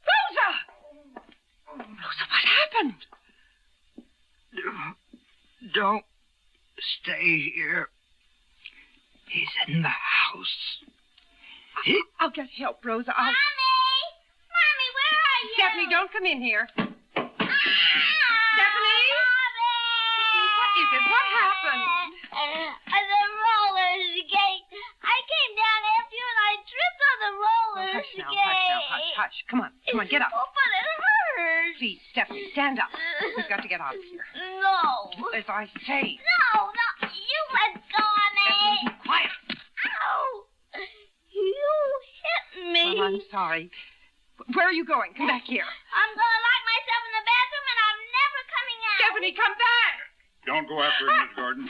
Rosa! Rosa, what happened? Don't stay here. He's in the house. I'll get help, Rosa. Mommy! Mommy, where are you? Stephanie, don't come in here. Stephanie? What is it? What happened? The roller skate. I came down after you and I tripped on the roller Hush skate. now, hush. Come on, get up. Oh, but it hurts. Please, Stephanie, stand up. We've got to get out of here. No. Do as I say. No. You let go of me. Stephanie, be quiet. Ow. You hit me. Well, I'm sorry. Where are you going? Come back here. I'm going to lock myself in the bathroom and I'm never coming out. Stephanie, come back. Don't go after him, Miss Gordon.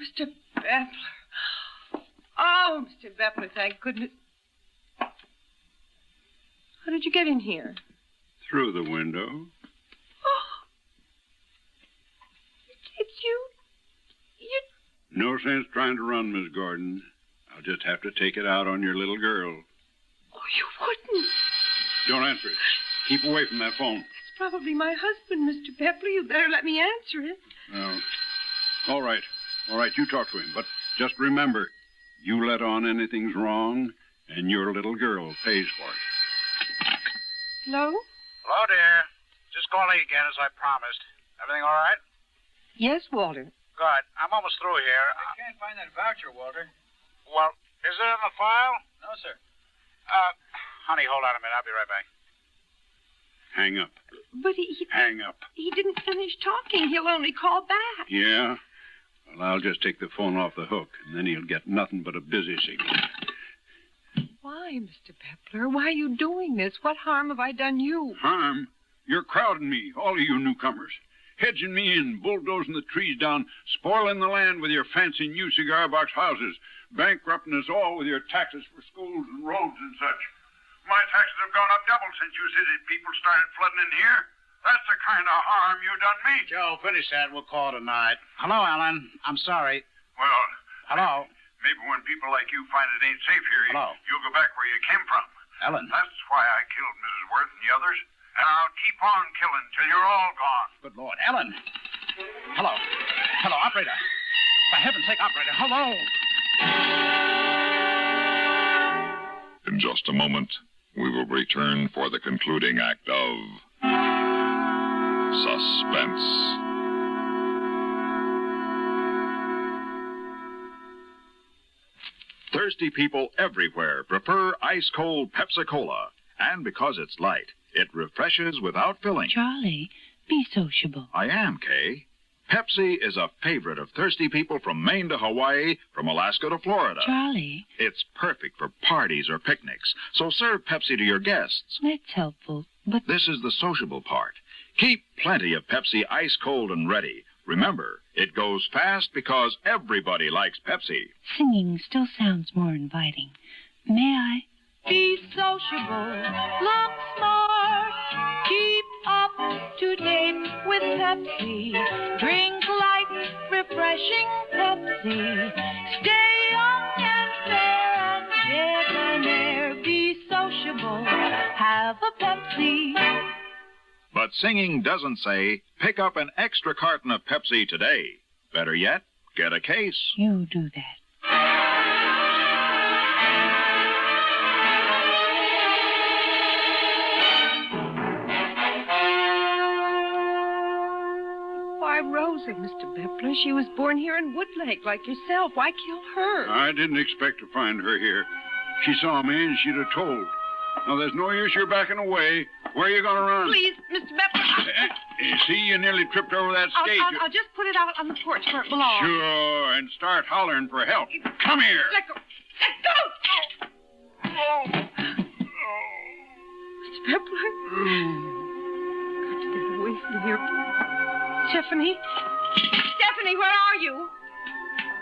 Mr. Bepler. Oh, Mr. Bepler, thank goodness. How did you get in here? Through the window. Oh. It's you. No sense trying to run, Miss Gordon. I'll just have to take it out on your little girl. Oh, you wouldn't. Don't answer it. Keep away from that phone. It's probably my husband, Mr. Bepler. You better let me answer it. No. All right, you talk to him. But just remember, you let on anything's wrong, and your little girl pays for it. Hello? Hello, dear. Just calling again as I promised. Everything all right? Yes, Walter. Good. I'm almost through here. I can't find that voucher, Walter. Well, is it in the file? No, sir. Honey, hold on a minute. I'll be right back. Hang up. But Hang up. he didn't finish talking. He'll only call back. Yeah? Well, I'll just take the phone off the hook, and then he'll get nothing but a busy signal. Why, Mr. Bepler? Why are you doing this? What harm have I done you? Harm? You're crowding me, all of you newcomers. Hedging me in, bulldozing the trees down, spoiling the land with your fancy new cigar box houses, bankrupting us all with your taxes for schools and roads and such. My taxes have gone up double since you city people started flooding in here. That's the kind of harm you done me. Joe, finish that. We'll call it a night. Hello, Ellen. I'm sorry. Well, Hello. maybe when people like you find it ain't safe here, Hello. you'll go back where you came from. Ellen. That's why I killed Mrs. Worth and the others. And I'll keep on killing till you're all gone. Good Lord. Ellen. Hello. Hello, operator. For heaven's sake, operator. Hello. In just a moment, we will return for the concluding act of Suspense. Thirsty people everywhere prefer ice-cold Pepsi-Cola. And because it's light, it refreshes without filling. Charlie, be sociable. I am, Kay. Pepsi is a favorite of thirsty people from Maine to Hawaii, from Alaska to Florida. Charlie. It's perfect for parties or picnics, so serve Pepsi to your guests. That's helpful, but... This is the sociable part. Keep plenty of Pepsi ice cold and ready. Remember, it goes fast because everybody likes Pepsi. Singing still sounds more inviting. May I? Be sociable, look smart, keep up to date with Pepsi. Drink light, refreshing Pepsi. Stay young and fair and debonair. Be sociable, have a Pepsi. But singing doesn't say, pick up an extra carton of Pepsi today. Better yet, get a case. You do that. Why, Rosa, Mr. Bepler, she was born here in Woodlake like yourself. Why kill her? I didn't expect to find her here. She saw me and she'd have told. Now, there's no use you're backing away. Where are you going to run? Please, Mr. Bepler. See, you nearly tripped over that skate. I'll just put it out on the porch where it belongs. Sure, and start hollering for help. Come here. Let go. Let go! Mr. Bepler? Got to get away from here. Stephanie? Stephanie, where are you?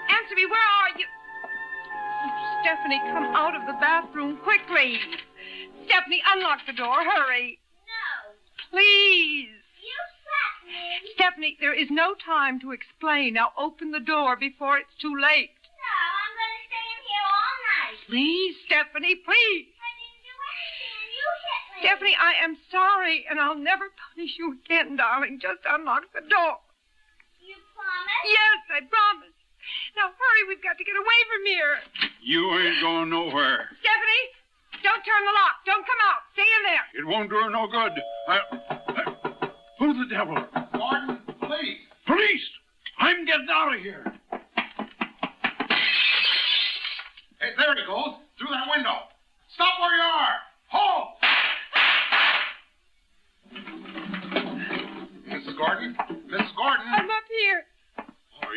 Answer me, where are you? Oh, Stephanie, come out of the bathroom quickly. Stephanie, unlock the door. Hurry. No. Please. You slapped me. Stephanie, there is no time to explain. Now open the door before it's too late. No, I'm going to stay in here all night. Please, Stephanie, please. I didn't do anything, and you hit me. Stephanie, I am sorry, and I'll never punish you again, darling. Just unlock the door. You promise? Yes, I promise. Now hurry, we've got to get away from here. You ain't going nowhere. Stephanie, don't turn the lock. Don't come out. Stay in there. It won't do her no good. Who the devil? Gordon, police. Police! I'm getting out of here. Hey, there he goes. Through that window. Stop where you are. Halt! Mrs. Gordon? Mrs. Gordon? I'm up here. Oh,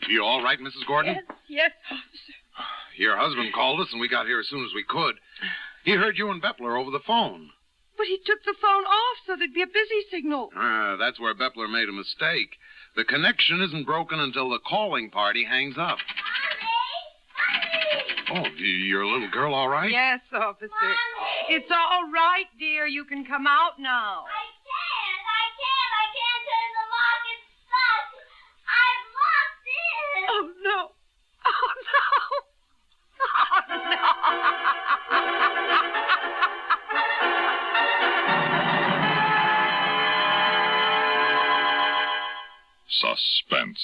you all right, Mrs. Gordon? Yes, officer. Your husband called us, and we got here as soon as we could. He heard you and Beppler over the phone. But he took the phone off so there'd be a busy signal. That's where Beppler made a mistake. The connection isn't broken until the calling party hangs up. Oh, your little girl all right? Yes, officer. Mommy. It's all right, dear. You can come out now. I can't turn the lock. It's stuck. I've locked in. Oh, no. Oh, no. Oh, no. Suspense.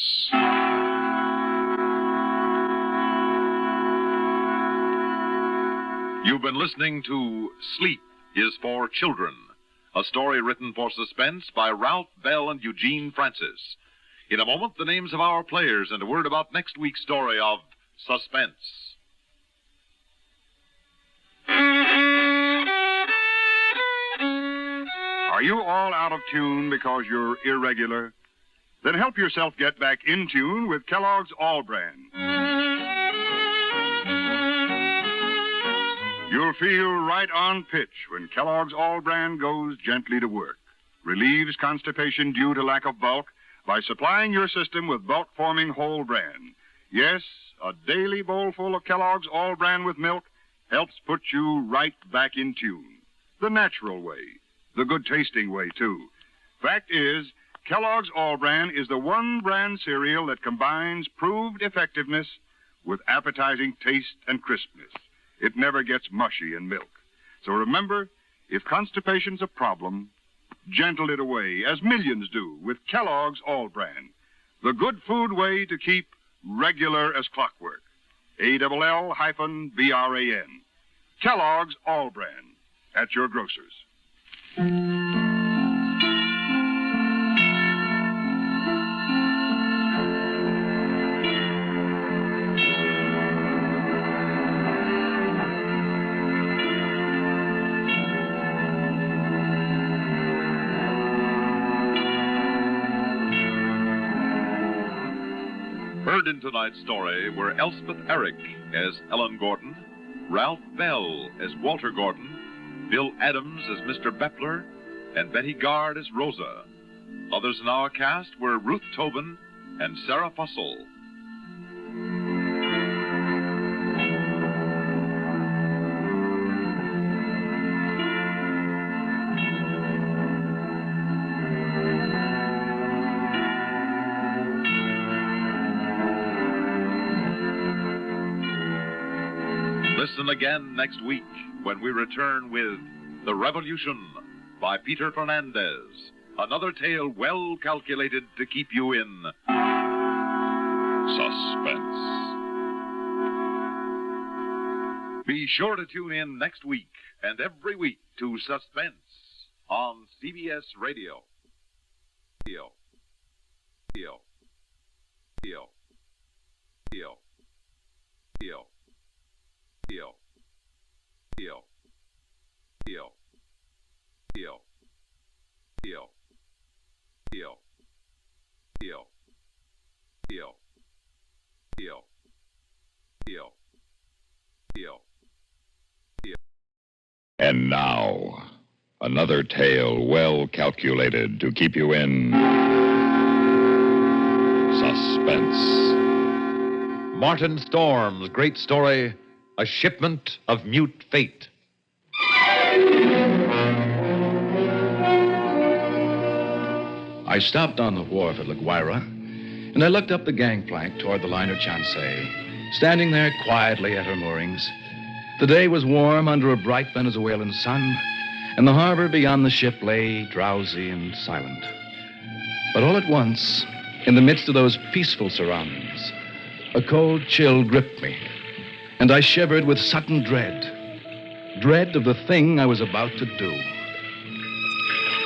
You've been listening to Sleep is for Children, a story written for Suspense by Ralph Bell and Eugene Francis. In a moment, the names of our players and a word about next week's story of Suspense. Are you all out of tune because you're irregular? Then help yourself get back in tune with Kellogg's All Brand. You'll feel right on pitch when Kellogg's All Brand goes gently to work. Relieves constipation due to lack of bulk by supplying your system with bulk-forming whole bran. Yes, a daily bowlful of Kellogg's All Brand with milk helps put you right back in tune. The natural way. The good-tasting way, too. Fact is, Kellogg's All Brand is the one brand cereal that combines proved effectiveness with appetizing taste and crispness. It never gets mushy in milk. So remember, if constipation's a problem, gentle it away, as millions do, with Kellogg's All Brand. The good food way to keep regular as clockwork. ALL-BRAN. Kellogg's All Brand. At your grocer's. Heard in tonight's story were Elspeth Eric as Ellen Gordon, Ralph Bell as Walter Gordon, Bill Adams as Mr. Beppler, and Betty Gard as Rosa. Others in our cast were Ruth Tobin and Sarah Fussell. Listen again next week when we return with The Revolution by Peter Fernandez. Another tale well calculated to keep you in suspense. Be sure to tune in next week and every week to Suspense on CBS Radio. Deal. Deal. Deal. Deal. Deal. Deal. Deal. Deal. Deal. Deal. Deal. Deal. Deal. Deal. Deal. Deal. Deal. And now, another tale well calculated to keep you in suspense. Martin Storm's great story, A Shipment of Mute Fate. I stopped on the wharf at La Guaira, and I looked up the gangplank toward the liner Chancay, standing there quietly at her moorings. The day was warm under a bright Venezuelan sun, and the harbor beyond the ship lay drowsy and silent. But all at once, in the midst of those peaceful surroundings, a cold chill gripped me, and I shivered with sudden dread of the thing I was about to do.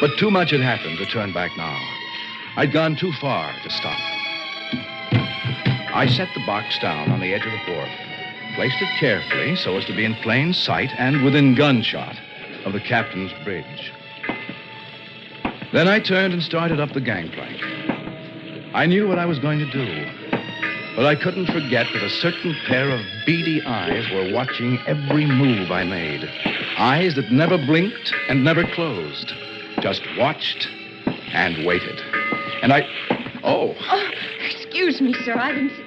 But too much had happened to turn back now. I'd gone too far to stop. I set the box down on the edge of the wharf, placed it carefully so as to be in plain sight and within gunshot of the captain's bridge. Then I turned and started up the gangplank. I knew what I was going to do, but I couldn't forget that a certain pair of beady eyes were watching every move I made. Eyes that never blinked and never closed, just watched and waited. And Oh, excuse me, sir. I didn't see...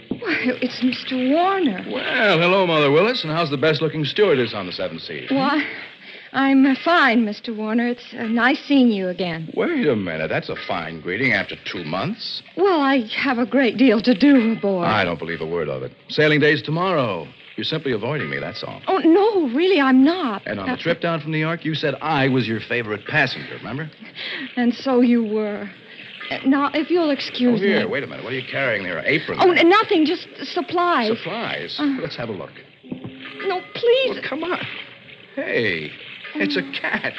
Well, it's Mr. Warner. Well, hello, Mother Willis, and how's the best-looking stewardess on the Seven Seas? Well, I'm fine, Mr. Warner. It's nice seeing you again. Wait a minute. That's a fine greeting after 2 months. Well, I have a great deal to do aboard. I don't believe a word of it. Sailing day's tomorrow. You're simply avoiding me, that's all. Oh, no, really, I'm not. And on the trip down from New York, you said I was your favorite passenger, remember? And so you were. Now, if you'll excuse me. Here, wait a minute. What are you carrying there? An apron? Oh, nothing, just supplies. Supplies? Let's have a look. No, please. Well, come on. Hey, it's a cat.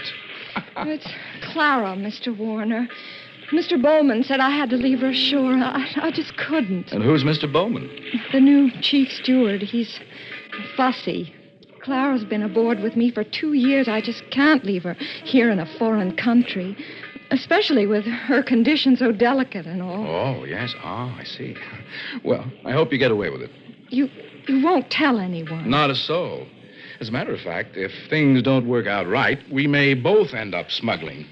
It's Clara, Mr. Warner. Mr. Bowman said I had to leave her ashore. I just couldn't. And who's Mr. Bowman? The new chief steward. He's fussy. Clara's been aboard with me for 2 years. I just can't leave her here in a foreign country, especially with her condition so delicate and all. Oh, yes. Oh, I see. Well, I hope you get away with it. You won't tell anyone? Not a soul. As a matter of fact, if things don't work out right, we may both end up smuggling.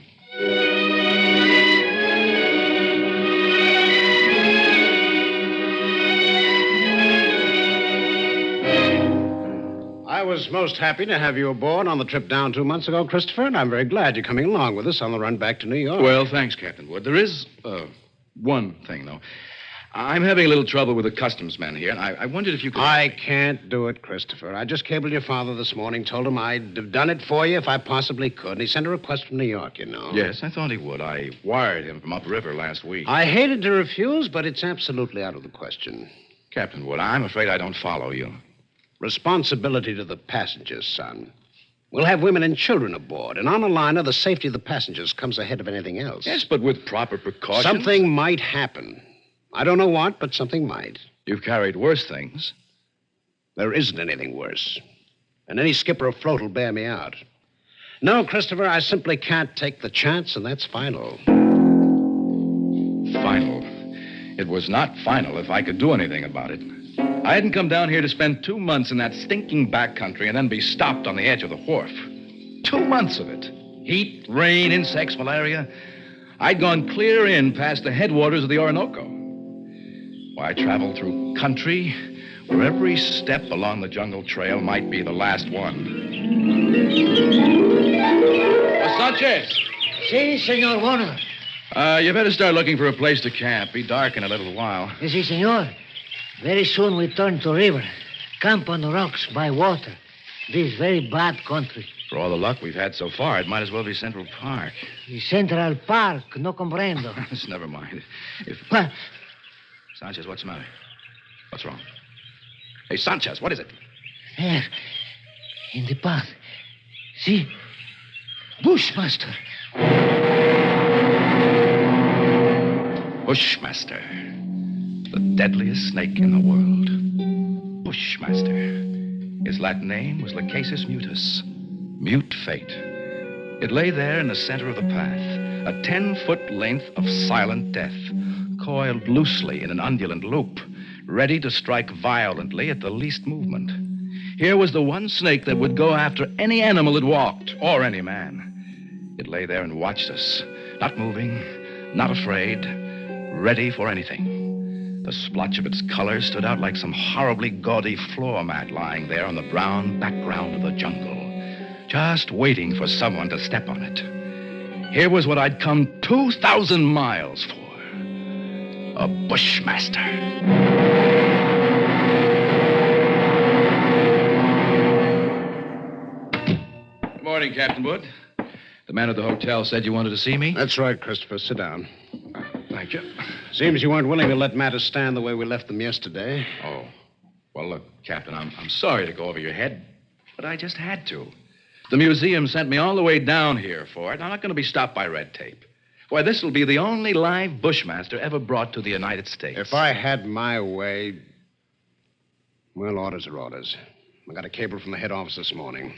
I was most happy to have you aboard on the trip down 2 months ago, Christopher, and I'm very glad you're coming along with us on the run back to New York. Well, thanks, Captain Wood. There is one thing, though. I'm having a little trouble with the customs men here, and I wondered if you could... I can't do it, Christopher. I just cabled your father this morning, told him I'd have done it for you if I possibly could, and he sent a request from New York, you know. Yes, I thought he would. I wired him from upriver last week. I hated to refuse, but it's absolutely out of the question. Captain Wood, I'm afraid I don't follow you. Responsibility to the passengers, son. We'll have women and children aboard, and on a liner, the safety of the passengers comes ahead of anything else. Yes, but with proper precautions. Something might happen. I don't know what, but something might. You've carried worse things. There isn't anything worse. And any skipper afloat will bear me out. No, Christopher, I simply can't take the chance, and that's final. Final? It was not final if I could do anything about it. I hadn't come down here to spend 2 months in that stinking backcountry and then be stopped on the edge of the wharf. 2 months of it. Heat, rain, insects, malaria. I'd gone clear in past the headwaters of the Orinoco. Why, I traveled through country where every step along the jungle trail might be the last one. Sanchez! Si, Senor Warner. You better start looking for a place to camp. Be dark in a little while. Si, Senor. Very soon we turn to river. Camp on the rocks by water. This very bad country. For all the luck we've had so far, it might as well be Central Park. The Central Park, no comprendo. Never mind. Sanchez, what's the matter? What's wrong? Hey, Sanchez, what is it? There, in the path. See? Bushmaster. Bushmaster. The deadliest snake in the world. Bushmaster. His Latin name was Lachesis mutus. Mute Fate. It lay there in the center of the path, a 10-foot length of silent death, coiled loosely in an undulant loop, ready to strike violently at the least movement. Here was the one snake that would go after any animal that walked, or any man. It lay there and watched us, not moving, not afraid, ready for anything. The splotch of its color stood out like some horribly gaudy floor mat lying there on the brown background of the jungle, just waiting for someone to step on it. Here was what I'd come 2,000 miles for. A Bushmaster. Good morning, Captain Wood. The man at the hotel said you wanted to see me? That's right, Christopher. Sit down. Thank you. Seems you weren't willing to let matters stand the way we left them yesterday. Oh. Well, look, Captain, I'm sorry to go over your head, but I just had to. The museum sent me all the way down here for it. I'm not going to be stopped by red tape. Why, this will be the only live Bushmaster ever brought to the United States. If I had my way... Well, orders are orders. I got a cable from the head office this morning.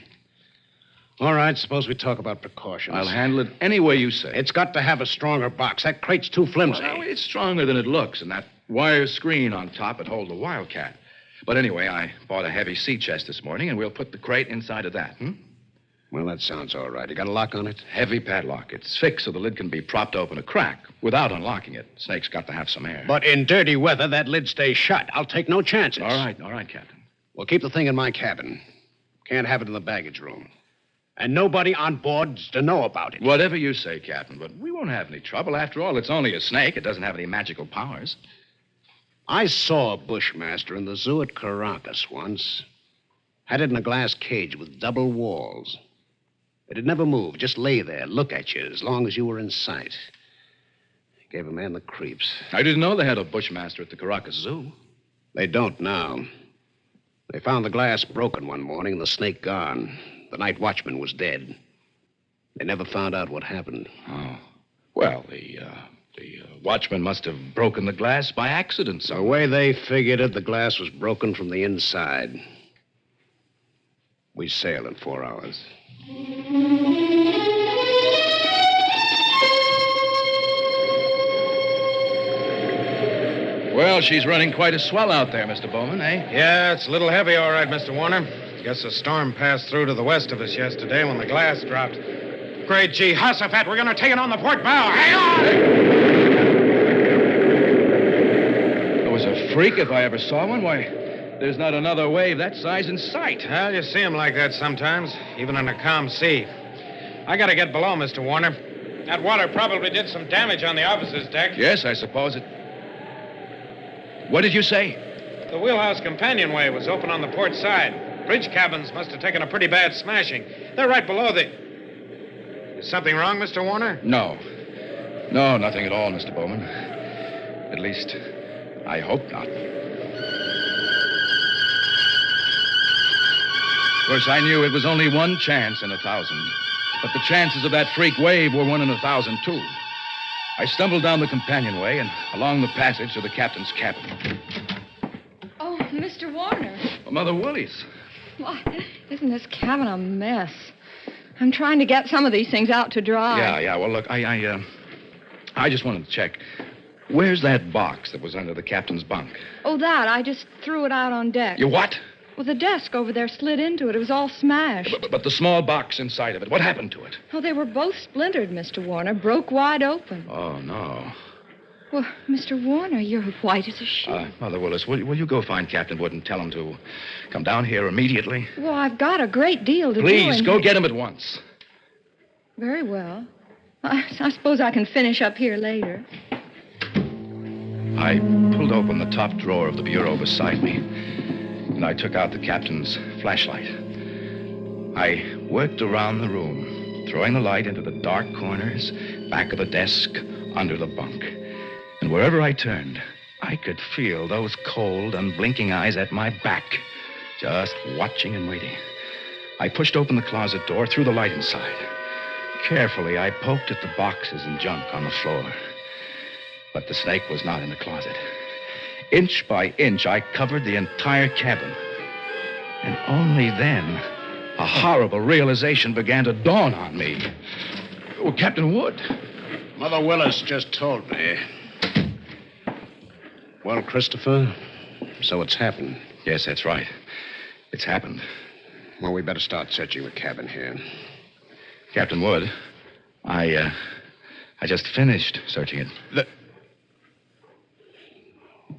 All right, suppose we talk about precautions. I'll handle it any way you say. It's got to have a stronger box. That crate's too flimsy. Well, it's stronger than it looks, and that wire screen on top would hold the Wildcat. But anyway, I bought a heavy sea chest this morning, and we'll put the crate inside of that, Well, that sounds all right. You got a lock on it? Heavy padlock. It's fixed so the lid can be propped open a crack without unlocking it. Snake's got to have some air. But in dirty weather, that lid stays shut. I'll take no chances. All right, Captain. We'll keep the thing in my cabin. Can't have it in the baggage room. And nobody on board's to know about it. Whatever you say, Captain, but we won't have any trouble. After all, it's only a snake. It doesn't have any magical powers. I saw a Bushmaster in the zoo at Caracas once. Had it in a glass cage with double walls. It'd never move, just lay there, look at you as long as you were in sight. Gave a man the creeps. I didn't know they had a Bushmaster at the Caracas Zoo. They don't now. They found the glass broken one morning and the snake gone. The night watchman was dead. They never found out what happened. Oh. Well, the watchman must have broken the glass by accident. The way they figured it, the glass was broken from the inside. We sail in 4 hours. Well, she's running quite a swell out there, Mr. Bowman, eh? Yeah, it's a little heavy, all right, Mr. Warner. Guess the storm passed through to the west of us yesterday when the glass dropped. Great G. Hussafat, we're going to take it on the port bow. Hang on! It was a freak if I ever saw one. Why, there's not another wave that size in sight. Well, you see them like that sometimes, even in a calm sea. I got to get below, Mr. Warner. That water probably did some damage on the officer's deck. Yes, I suppose it... What did you say? The wheelhouse companionway was open on the port side. Bridge cabins must have taken a pretty bad smashing. They're right below the... Is something wrong, Mr. Warner? No, nothing at all, Mr. Bowman. At least, I hope not. Of course, I knew it was only one chance in 1,000. But the chances of that freak wave were 1 in 1,000, too. I stumbled down the companionway and along the passage to the captain's cabin. Oh, Mr. Warner. Oh, Mother Woolies. Why, isn't this cabin a mess? I'm trying to get some of these things out to dry. Yeah. Well, look, I just wanted to check. Where's that box that was under the captain's bunk? Oh, that. I just threw it out on deck. You what? Well, the desk over there slid into it. It was all smashed. But the small box inside of it, what happened to it? Oh, they were both splintered, Mr. Warner. Broke wide open. Oh, no. Well, Mr. Warner, you're white as a sheet. Mother Willis, will you go find Captain Wood and tell him to come down here immediately? Well, I've got a great deal to do. Please, go get him at once. Very well. I suppose I can finish up here later. I pulled open the top drawer of the bureau beside me, and I took out the captain's flashlight. I worked around the room, throwing the light into the dark corners, back of the desk, under the bunk. And wherever I turned, I could feel those cold, unblinking eyes at my back, just watching and waiting. I pushed open the closet door, threw the light inside. Carefully, I poked at the boxes and junk on the floor. But the snake was not in the closet. Inch by inch, I covered the entire cabin. And only then, a horrible realization began to dawn on me. Oh, Captain Wood. Mother Willis just told me. Well, Christopher, so it's happened. Yes, that's right. It's happened. Well, we better start searching the cabin here. Captain Wood, I just finished searching it.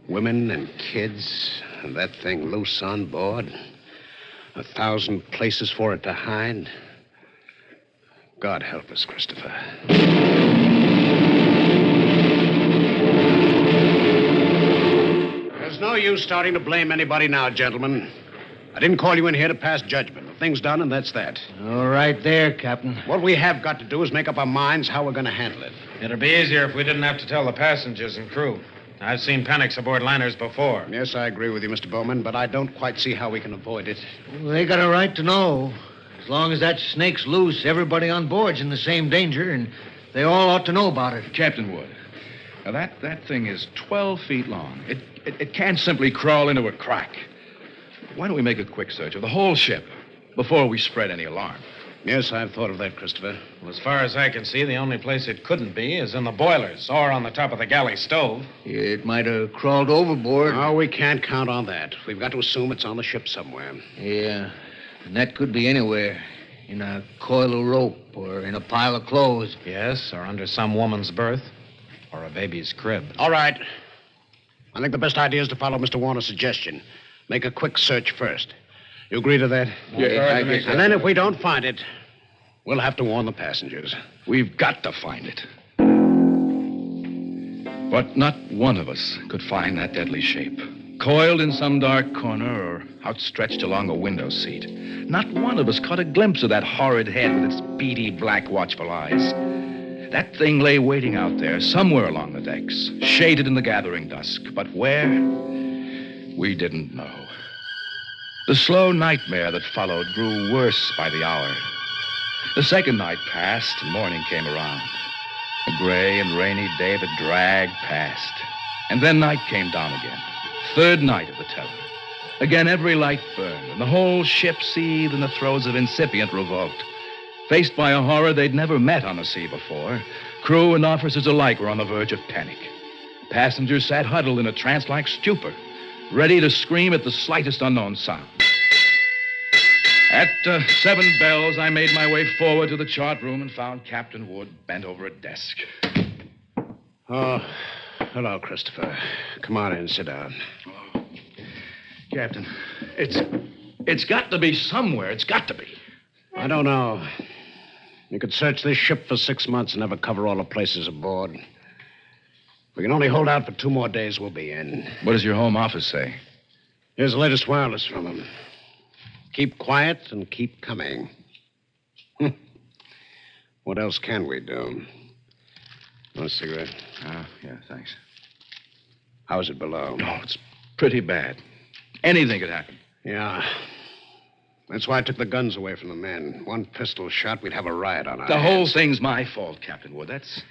Women and kids, and that thing loose on board. 1,000 places for it to hide. God help us, Christopher. There's no use starting to blame anybody now, gentlemen. I didn't call you in here to pass judgment. The thing's done, and that's that. All right there, Captain. What we have got to do is make up our minds how we're going to handle it. It'd be easier if we didn't have to tell the passengers and crew. I've seen panics aboard liners before. Yes, I agree with you, Mr. Bowman, but I don't quite see how we can avoid it. Well, they got a right to know. As long as that snake's loose, everybody on board's in the same danger, and they all ought to know about it. Captain Wood, now that thing is 12 feet long. It can't simply crawl into a crack. Why don't we make a quick search of the whole ship before we spread any alarm? Yes, I've thought of that, Christopher. Well, as far as I can see, the only place it couldn't be is in the boilers or on the top of the galley stove. It might have crawled overboard. No, we can't count on that. We've got to assume it's on the ship somewhere. Yeah, and that could be anywhere. In a coil of rope or in a pile of clothes. Yes, or under some woman's berth or a baby's crib. All right. I think the best idea is to follow Mr. Warner's suggestion. Make a quick search first. You agree to that? Yeah, I guess. And then if we don't find it, we'll have to warn the passengers. We've got to find it. But not one of us could find that deadly shape. Coiled in some dark corner or outstretched along a window seat. Not one of us caught a glimpse of that horrid head with its beady, black, watchful eyes. That thing lay waiting out there, somewhere along the decks, shaded in the gathering dusk. But where? We didn't know. The slow nightmare that followed grew worse by the hour. The second night passed, and morning came around. A gray and rainy day that dragged past. And then night came down again. Third night of the terror. Again, every light burned, and the whole ship seethed in the throes of incipient revolt. Faced by a horror they'd never met on the sea before, crew and officers alike were on the verge of panic. Passengers sat huddled in a trance-like stupor, ready to scream at the slightest unknown sound. At 7 bells, I made my way forward to the chart room and found Captain Wood bent over a desk. Oh, hello, Christopher. Come on in, sit down. Oh, Captain, it's got to be somewhere. It's got to be. I don't know. You could search this ship for 6 months and never cover all the places aboard. We can only hold out for 2 more days, we'll be in. What does your home office say? Here's the latest wireless from them. Keep quiet and keep coming. What else can we do? Want a cigarette? Oh, yeah, thanks. How's it below? No, it's pretty bad. Anything could happen. Yeah. That's why I took the guns away from the men. One pistol shot, we'd have a riot on our The hands. whole thing's my fault, Captain Wood. That's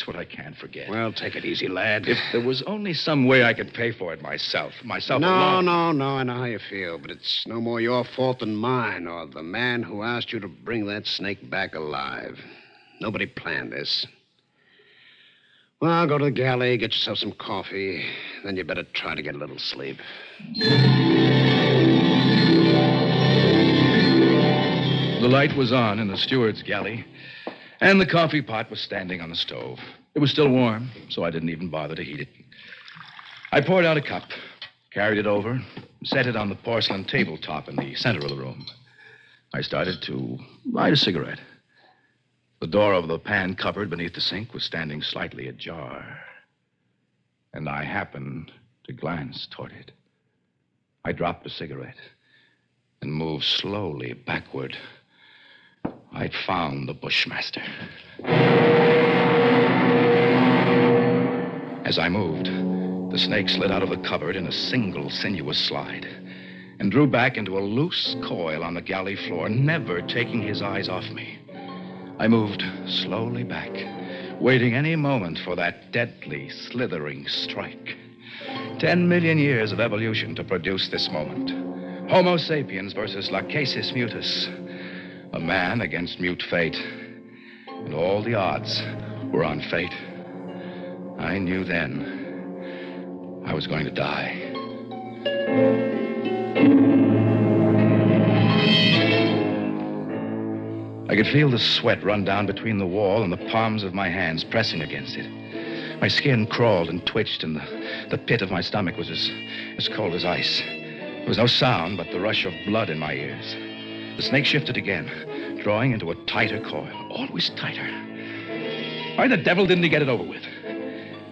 what I can't forget. Well, take it easy, lad. If there was only some way I could pay for it myself No, alone. no, I know how you feel, but it's no more your fault than mine or the man who asked you to bring that snake back alive. Nobody planned this. Well, go to the galley, get yourself some coffee, then you better try to get a little sleep. The light was on in the steward's galley, and the coffee pot was standing on the stove. It was still warm, so I didn't even bother to heat it. I poured out a cup, carried it over, set it on the porcelain tabletop in the center of the room. I started to light a cigarette. The door of the pan cupboard beneath the sink was standing slightly ajar, and I happened to glance toward it. I dropped the cigarette and moved slowly backward. I'd found the Bushmaster. As I moved, the snake slid out of the cupboard in a single sinuous slide and drew back into a loose coil on the galley floor, never taking his eyes off me. I moved slowly back, waiting any moment for that deadly, slithering strike. 10 million years of evolution to produce this moment. Homo sapiens versus Lachesis mutus. A man against mute fate. And all the odds were on fate. I knew then I was going to die. I could feel the sweat run down between the wall and the palms of my hands pressing against it. My skin crawled and twitched, and the pit of my stomach was as cold as ice. There was no sound but the rush of blood in my ears. The snake shifted again, drawing into a tighter coil, always tighter. Why the devil didn't he get it over with?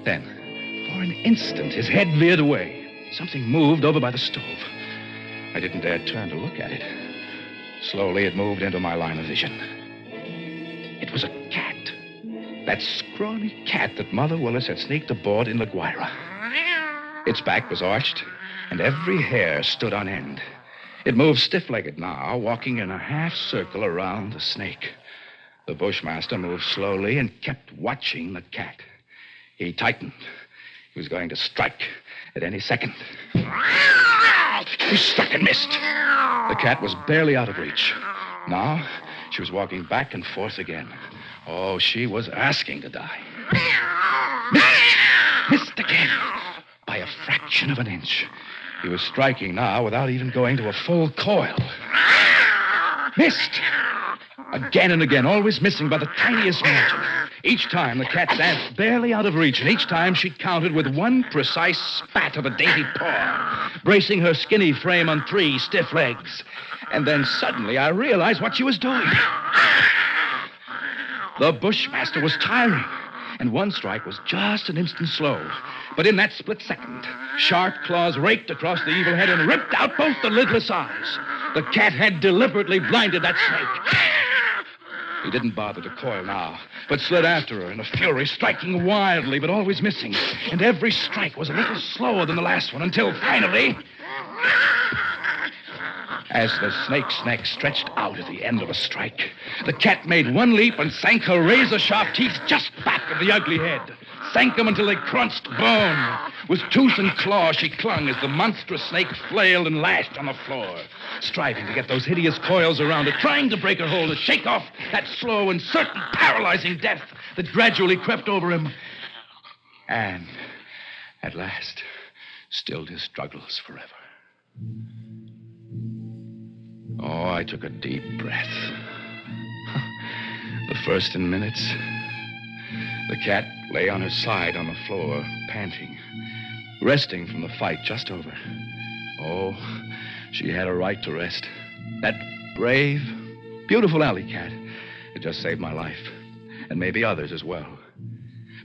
Then, for an instant, his head veered away. Something moved over by the stove. I didn't dare turn to look at it. Slowly, it moved into my line of vision. It was a cat. That scrawny cat that Mother Willis had sneaked aboard in La Guaira. Its back was arched, and every hair stood on end. It moved stiff-legged now, walking in a half circle around the snake. The Bushmaster moved slowly and kept watching the cat. He tightened. He was going to strike at any second. He struck and missed. The cat was barely out of reach. Now, she was walking back and forth again. Oh, she was asking to die. Missed again. By a fraction of an inch. He was striking now without even going to a full coil. Missed! Again and again, always missing by the tiniest margin. Each time, the cat danced barely out of reach, and each time she countered with one precise spat of a dainty paw, bracing her skinny frame on 3 stiff legs. And then suddenly I realized what she was doing. The Bushmaster was tiring, and one strike was just an instant slow. But in that split second, sharp claws raked across the evil head and ripped out both the lidless eyes. The cat had deliberately blinded that snake. He didn't bother to coil now, but slid after her in a fury, striking wildly, but always missing. And every strike was a little slower than the last one, until finally, as the snake's neck stretched out at the end of a strike, the cat made one leap and sank her razor-sharp teeth just back of the ugly head. Sank them until they crunched bone. With tooth and claw, she clung as the monstrous snake flailed and lashed on the floor, striving to get those hideous coils around her, trying to break her hold, to shake off that slow and certain paralyzing death that gradually crept over him. And, at last, stilled his struggles forever. Oh, I took a deep breath. The first in minutes. The cat lay on her side on the floor, panting, resting from the fight just over. Oh, she had a right to rest. That brave, beautiful alley cat had just saved my life, and maybe others as well.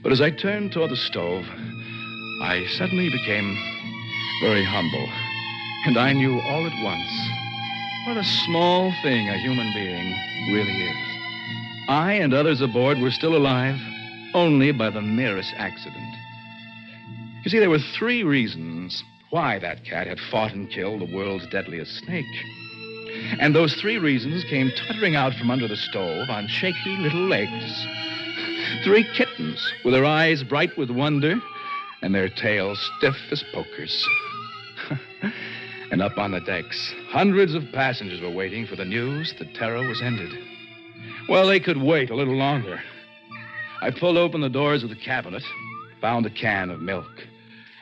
But as I turned toward the stove, I suddenly became very humble, and I knew all at once what a small thing a human being really is. I and others aboard were still alive only by the merest accident. You see, there were 3 reasons why that cat had fought and killed the world's deadliest snake. And those 3 reasons came tottering out from under the stove on shaky little legs. 3 kittens with their eyes bright with wonder and their tails stiff as pokers. And up on the decks, hundreds of passengers were waiting for the news that terror was ended. Well, they could wait a little longer. I pulled open the doors of the cabinet, found a can of milk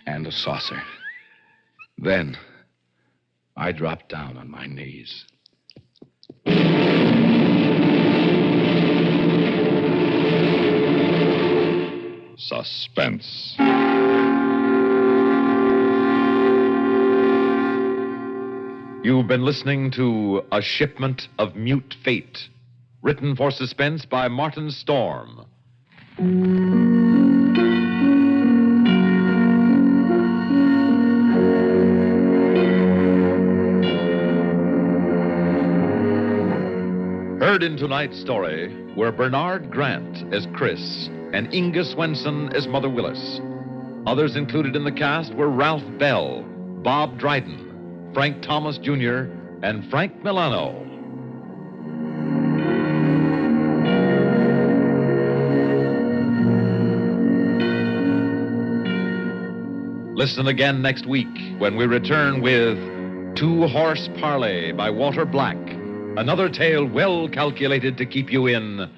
and a saucer. Then I dropped down on my knees. Suspense. You've been listening to A Shipment of Mute Fate, written for Suspense by Martin Storm. Heard in tonight's story were Bernard Grant as Chris and Inga Swenson as Mother Willis. Others included in the cast were Ralph Bell, Bob Dryden, Frank Thomas Jr., and Frank Milano. Listen again next week when we return with 2 Horse Parley by Walter Black, another tale well calculated to keep you in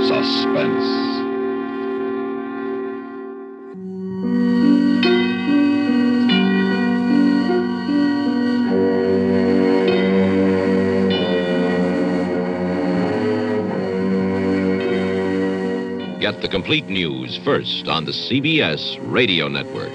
suspense. Get the complete news first on the CBS Radio Network.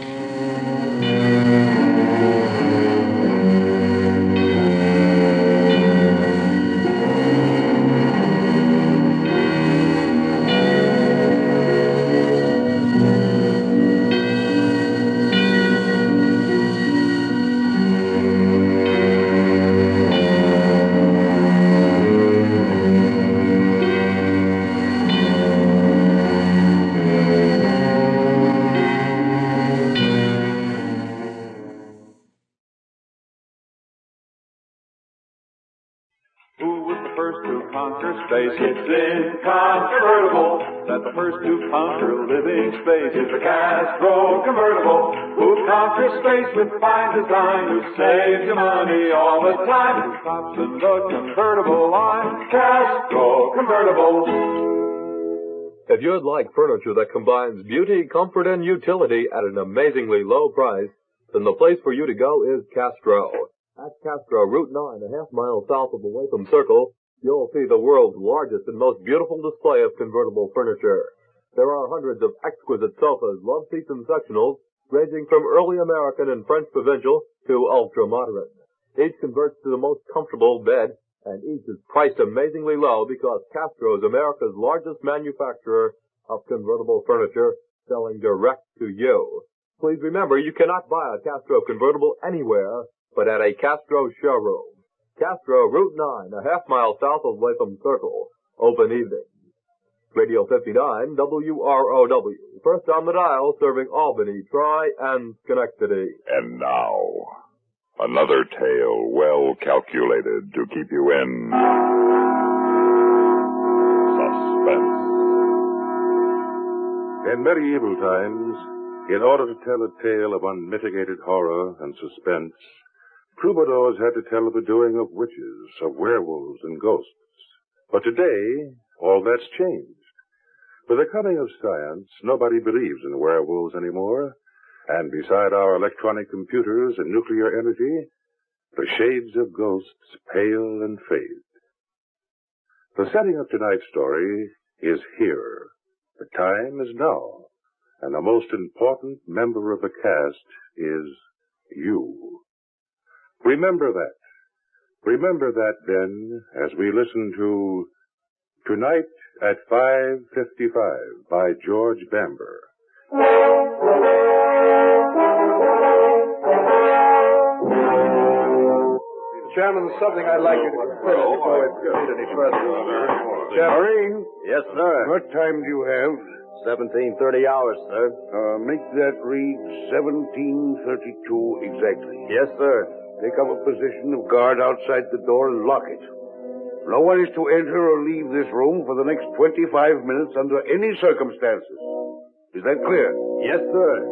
Who was the first to conquer space? It's incontrovertible that the first to conquer living space is the Castro convertible. Who conquers space with fine design, who saves you money all the time, who stops in the convertible line. Castro convertible. If you'd like furniture that combines beauty, comfort, and utility at an amazingly low price, then the place for you to go is Castro. At Castro, Route 9, a half mile south of the Latham Circle, you'll see the world's largest and most beautiful display of convertible furniture. There are hundreds of exquisite sofas, love seats, and sectionals, ranging from early American and French provincial to ultra-modern. Each converts to the most comfortable bed, and each is priced amazingly low because Castro is America's largest manufacturer of convertible furniture, selling direct to you. Please remember, you cannot buy a Castro convertible anywhere but at a Castro showroom. Castro, Route 9, a half mile south of Latham Circle. Open evenings. Radio 59, WROW. First on the dial, serving Albany, Troy, and Schenectady. And now, another tale well calculated to keep you in suspense. In medieval times, in order to tell a tale of unmitigated horror and suspense, troubadours had to tell of the doing of witches, of werewolves and ghosts. But today, all that's changed. With the coming of science, nobody believes in werewolves anymore. And beside our electronic computers and nuclear energy, the shades of ghosts pale and fade. The setting of tonight's story is here. The time is now. And the most important member of the cast is you. Remember that. Remember that, then, as we listen to Tonight at 5:55 by George Bamber. Chairman, something I'd like you to consider before we proceed any further. Marine? Yes, sir. What time do you have? 17:30 hours, sir. Make that read 17:32 exactly. Yes, sir. Take up a position of guard outside the door and lock it. No one is to enter or leave this room for the next 25 minutes under any circumstances. Is that clear? Yes, sir.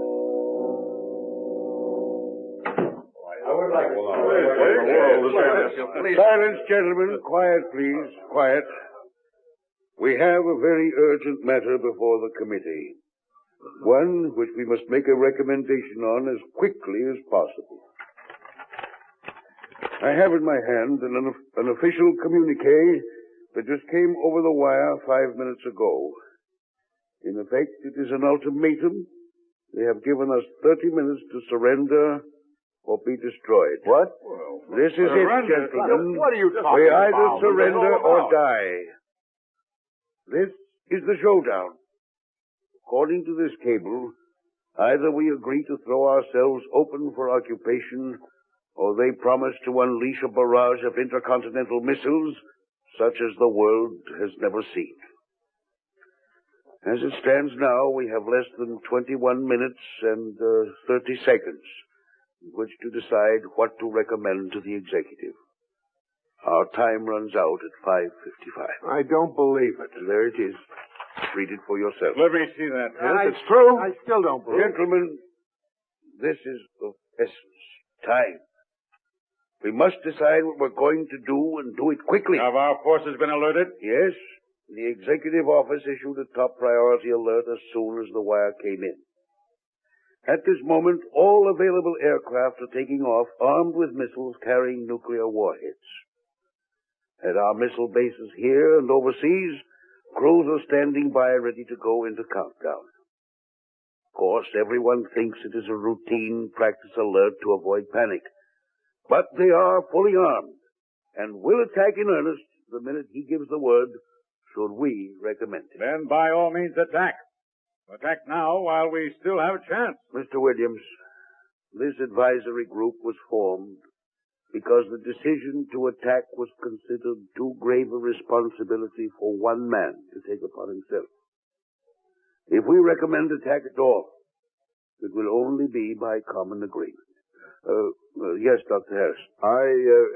Silence, gentlemen. Quiet, please. Quiet. We have a very urgent matter before the committee. One which we must make a recommendation on as quickly as possible. I have in my hand an official communique that just came over the wire 5 minutes ago. In effect, it is an ultimatum. They have given us 30 minutes to surrender or be destroyed. What? This is it, gentlemen. What are you talking We about? either surrender or die. This is the showdown. According to this cable, either we agree to throw ourselves open for occupation, or they promise to unleash a barrage of intercontinental missiles such as the world has never seen. As it stands now, we have less than 21 minutes and 30 seconds in which to decide what to recommend to the executive. Our time runs out at 5:55. I don't believe it. There it is. Read it for yourself. Let me see that. Yes, it's true. I still don't believe it. Gentlemen, this is of essence. Time. We must decide what we're going to do and do it quickly. Have our forces been alerted? Yes. The executive office issued a top priority alert as soon as the wire came in. At this moment, all available aircraft are taking off armed with missiles carrying nuclear warheads. At our missile bases here and overseas, crews are standing by ready to go into countdown. Of course, everyone thinks it is a routine practice alert to avoid panic. But they are fully armed and will attack in earnest the minute he gives the word, should we recommend it. Then by all means attack. Attack now while we still have a chance. Mr. Williams, this advisory group was formed because the decision to attack was considered too grave a responsibility for one man to take upon himself. If we recommend attack at all, it will only be by common agreement. Yes, Dr. Harrison. I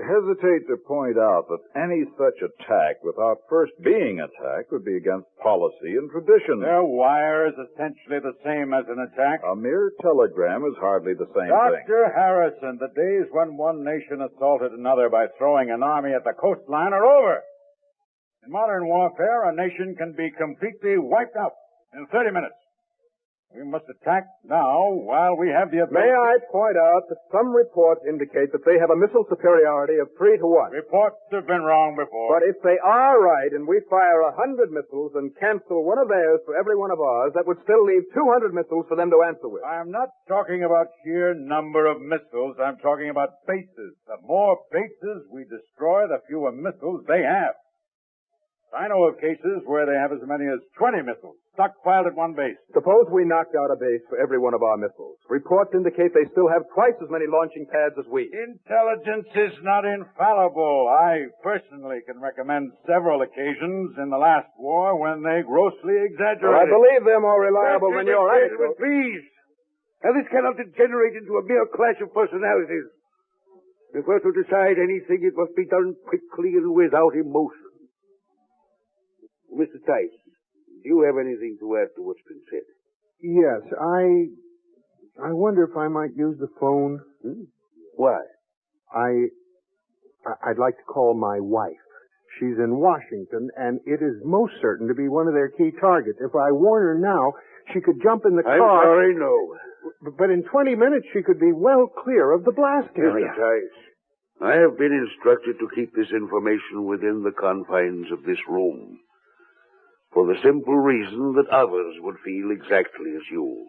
hesitate to point out that any such attack without first being attacked would be against policy and tradition. Their wire is essentially the same as an attack. A mere telegram is hardly the same thing. Dr. Harrison, the days when one nation assaulted another by throwing an army at the coastline are over. In modern warfare, a nation can be completely wiped out in 30 minutes. We must attack now while we have the ability. May I point out that some reports indicate that they have a missile superiority of 3 to 1. Reports have been wrong before. But if they are right and we fire 100 missiles and cancel one of theirs for every one of ours, that would still leave 200 missiles for them to answer with. I'm not talking about sheer number of missiles. I'm talking about bases. The more bases we destroy, the fewer missiles they have. I know of cases where they have as many as 20 missiles stockpiled at one base. Suppose we knocked out a base for every one of our missiles. Reports indicate they still have twice as many launching pads as we. Intelligence is not infallible. I personally can recommend several occasions in the last war when they grossly exaggerated. Well, I believe they're more reliable than your anecdote. Please. Now, this cannot degenerate into a mere clash of personalities. If we're to decide anything, it must be done quickly and without emotion. Mr. Tice, do you have anything to add to what's been said? Yes, I wonder if I might use the phone. Why? I'd like to call my wife. She's in Washington, and it is most certain to be one of their key targets. If I warn her now, she could jump in the car. I'm sorry, no. But in 20 minutes, she could be well clear of the blast area. Mr. Tice, I have been instructed to keep this information within the confines of this room, for the simple reason that others would feel exactly as you.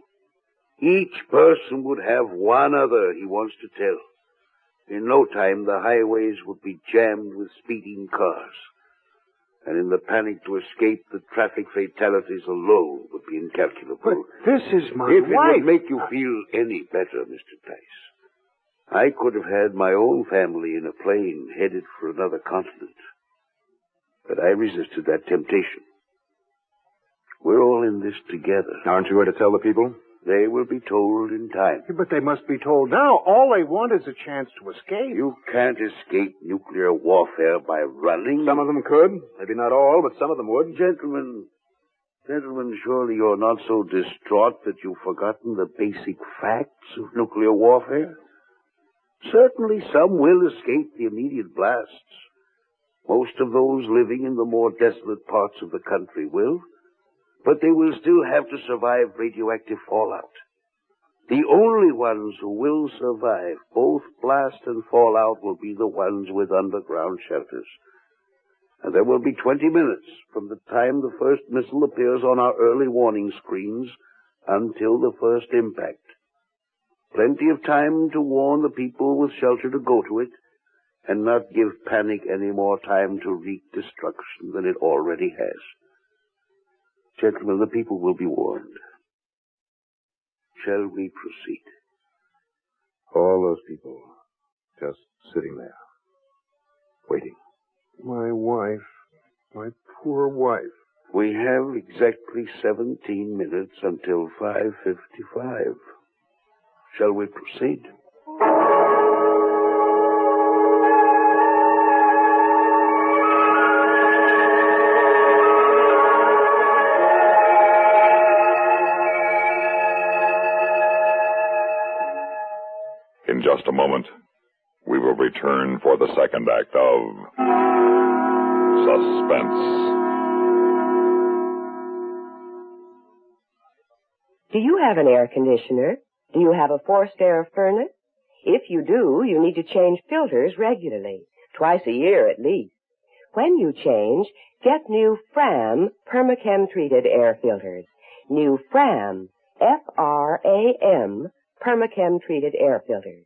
Each person would have one other he wants to tell. In no time, the highways would be jammed with speeding cars. And in the panic to escape, the traffic fatalities alone would be incalculable. But this is my If wife. it would make you feel any better, Mr. Tice, I could have had my own family in a plane headed for another continent. But I resisted that temptation. We're all in this together. Aren't you going to tell the people? They will be told in time. But they must be told now. All they want is a chance to escape. You can't escape nuclear warfare by running. Some of them could. Maybe not all, but some of them would. Gentlemen, surely you're not so distraught that you've forgotten the basic facts of nuclear warfare? Certainly some will escape the immediate blasts. Most of those living in the more desolate parts of the country will. But they will still have to survive radioactive fallout. The only ones who will survive both blast and fallout will be the ones with underground shelters. And there will be 20 minutes from the time the first missile appears on our early warning screens until the first impact. Plenty of time to warn the people with shelter to go to it and not give panic any more time to wreak destruction than it already has. Gentlemen, the people will be warned. Shall we proceed? All those people just sitting there, waiting. My wife, my poor wife. We have exactly 17 minutes until 5:55. Shall we proceed? In just a moment, we will return for the second act of Suspense. Do you have an air conditioner? Do you have a forced air furnace? If you do, you need to change filters regularly, twice a year at least. When you change, get new Fram Permachem-treated air filters. New Fram, F-R-A-M, Permachem-treated air filters.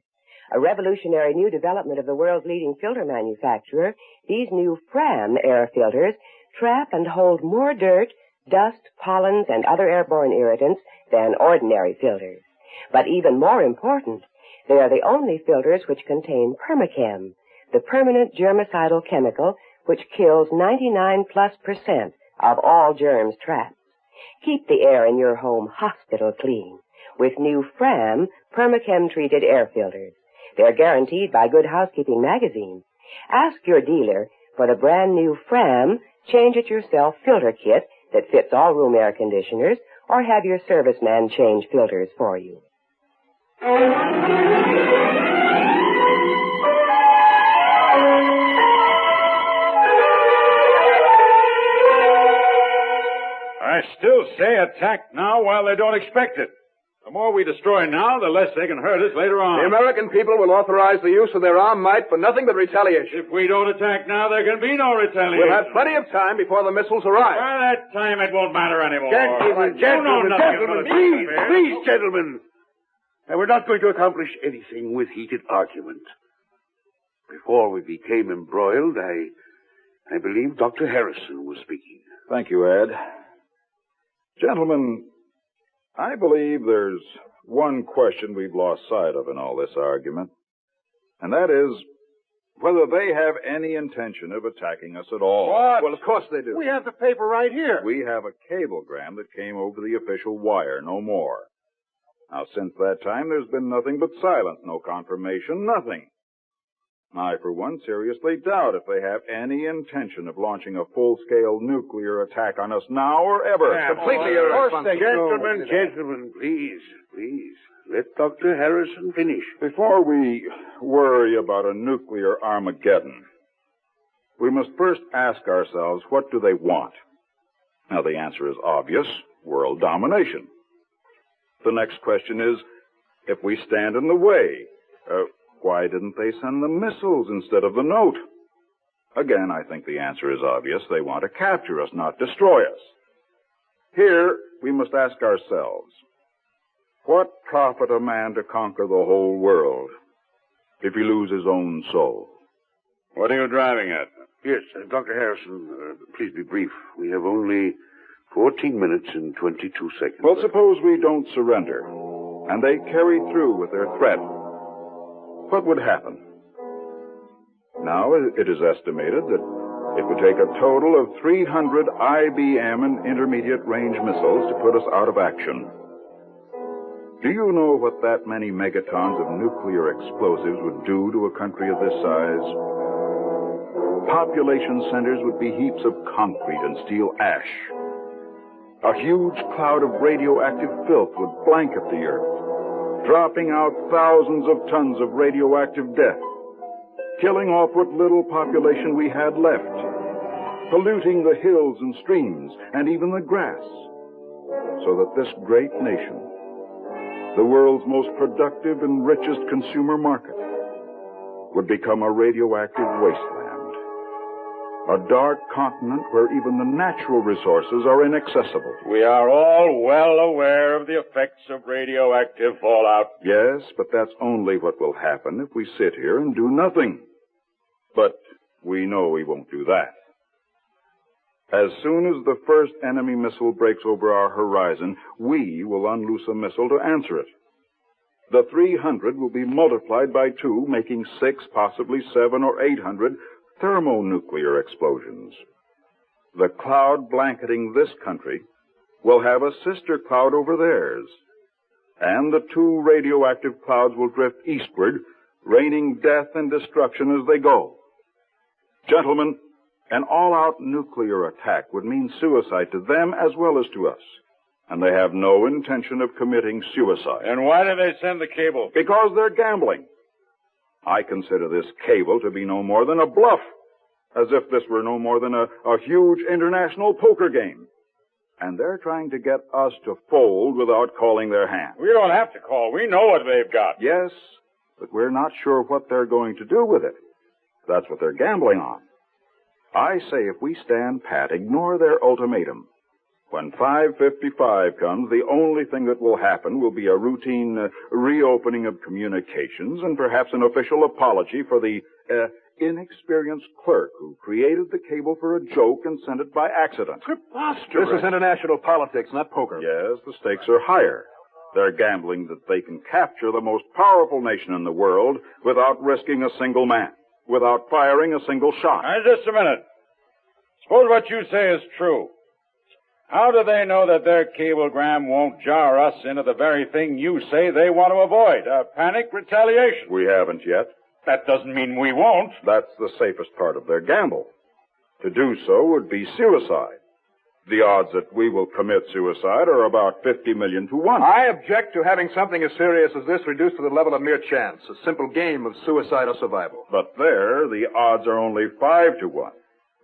A revolutionary new development of the world's leading filter manufacturer, these new Fram air filters trap and hold more dirt, dust, pollens, and other airborne irritants than ordinary filters. But even more important, they are the only filters which contain Permachem, the permanent germicidal chemical which kills 99+% of all germs trapped. Keep the air in your home hospital clean with new Fram Permachem-treated air filters. They're guaranteed by Good Housekeeping magazine. Ask your dealer for the brand new Fram change-it-yourself filter kit that fits all room air conditioners, or have your serviceman change filters for you. I still say attack now while they don't expect it. The more we destroy now, the less they can hurt us later on. The American people will authorize the use of their armed might for nothing but retaliation. If we don't attack now, there can be no retaliation. We'll have plenty of time before the missiles arrive. By that time, it won't matter anymore. Gentlemen, please, gentlemen. And we're not going to accomplish anything with heated argument. Before we became embroiled, I believe Dr. Harrison was speaking. Thank you, Ed. Gentlemen, I believe there's one question we've lost sight of in all this argument, and that is whether they have any intention of attacking us at all. What? Well, of course they do. We have the paper right here. We have a cablegram that came over the official wire, no more. Now, since that time, there's been nothing but silence, no confirmation, nothing. I, for one, seriously doubt if they have any intention of launching a full-scale nuclear attack on us now or ever. Completely irresponsible. Gentlemen, please. Let Dr. Harrison finish. Before we worry about a nuclear Armageddon, we must first ask ourselves, what do they want? Now, the answer is obvious: world domination. The next question is, if we stand in the way, why didn't they send the missiles instead of the note? Again, I think the answer is obvious. They want to capture us, not destroy us. Here, we must ask ourselves, what profit a man to conquer the whole world if he lose his own soul? What are you driving at? Yes, Dr. Harrison, please be brief. We have only 14 minutes and 22 seconds. Well, suppose we don't surrender, and they carry through with their threat. What would happen? Now, it is estimated that it would take a total of 300 IBM and intermediate-range missiles to put us out of action. Do you know what that many megatons of nuclear explosives would do to a country of this size? Population centers would be heaps of concrete and steel ash. A huge cloud of radioactive filth would blanket the earth, dropping out thousands of tons of radioactive death, killing off what little population we had left, polluting the hills and streams and even the grass, so that this great nation, the world's most productive and richest consumer market, would become a radioactive wasteland, a dark continent where even the natural resources are inaccessible. We are all well aware of the effects of radioactive fallout. Yes, but that's only what will happen if we sit here and do nothing. But we know we won't do that. As soon as the first enemy missile breaks over our horizon, we will unloose a missile to answer it. The 300 will be multiplied by 2, making 6, possibly 7 or 800 thermonuclear explosions. The cloud blanketing this country will have a sister cloud over theirs, and the 2 radioactive clouds will drift eastward, raining death and destruction as they go. Gentlemen, an all-out nuclear attack would mean suicide to them as well as to us, and they have no intention of committing suicide. And why do they send the cable? Because they're gambling. I consider this cable to be no more than a bluff, as if this were no more than a huge international poker game. And they're trying to get us to fold without calling their hand. We don't have to call. We know what they've got. Yes, but we're not sure what they're going to do with it. That's what they're gambling on. I say if we stand pat, ignore their ultimatum. When 5:55 comes, the only thing that will happen will be a routine reopening of communications and perhaps an official apology for the inexperienced clerk who created the cable for a joke and sent it by accident. Preposterous. This is international politics, not poker. Yes, the stakes are higher. They're gambling that they can capture the most powerful nation in the world without risking a single man, without firing a single shot. Now, just a minute. Suppose what you say is true. How do they know that their cablegram won't jar us into the very thing you say they want to avoid, a panic retaliation? We haven't yet. That doesn't mean we won't. That's the safest part of their gamble. To do so would be suicide. The odds that we will commit suicide are about 50 million to 1. I object to having something as serious as this reduced to the level of mere chance, a simple game of suicide or survival. But there, the odds are only 5 to 1.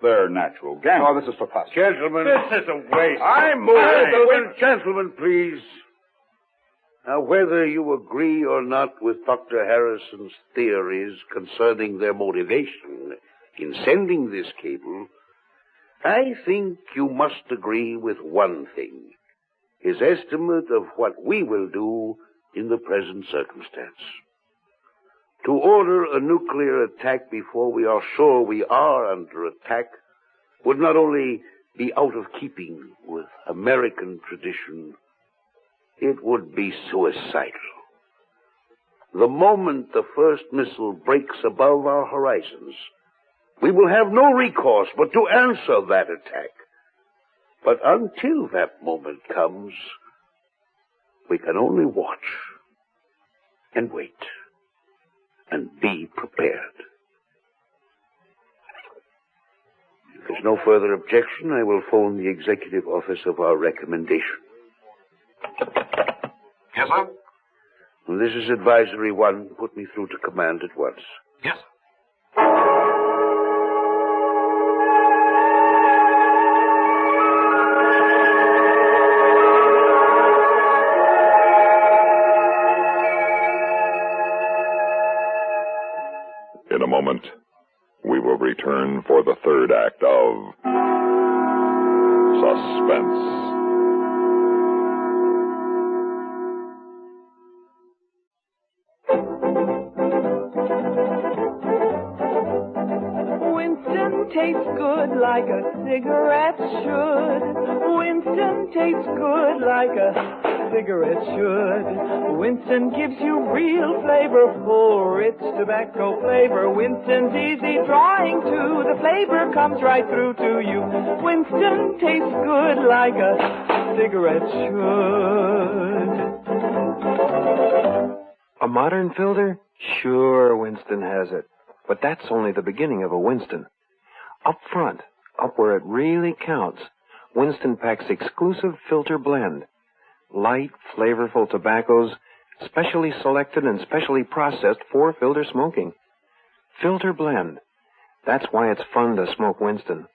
They're natural gamble. Oh, this is preposterous. Gentlemen. This is a waste. I move. Gentlemen, please. Now, whether you agree or not with Dr. Harrison's theories concerning their motivation in sending this cable, I think you must agree with one thing, his estimate of what we will do in the present circumstance. To order a nuclear attack before we are sure we are under attack would not only be out of keeping with American tradition, it would be suicidal. The moment the first missile breaks above our horizons, we will have no recourse but to answer that attack. But until that moment comes, we can only watch and wait and be prepared. If there's no further objection, I will phone the executive office of our recommendation. Yes, sir? This is Advisory 1. Put me through to command at once. Yes, sir. In a moment, we will return for the third act of Suspense. Winston tastes good like a cigarette should. Winston tastes good like a cigarette should. Winston gives you real flavor, full, rich tobacco flavor. Winston's easy drawing too. The flavor comes right through to you. Winston tastes good like a cigarette should. A modern filter? Sure, Winston has it. But that's only the beginning of a Winston. Up front, up where it really counts, Winston packs exclusive filter blend. Light, flavorful tobaccos, specially selected and specially processed for filter smoking. Filter blend. That's why it's fun to smoke Winston,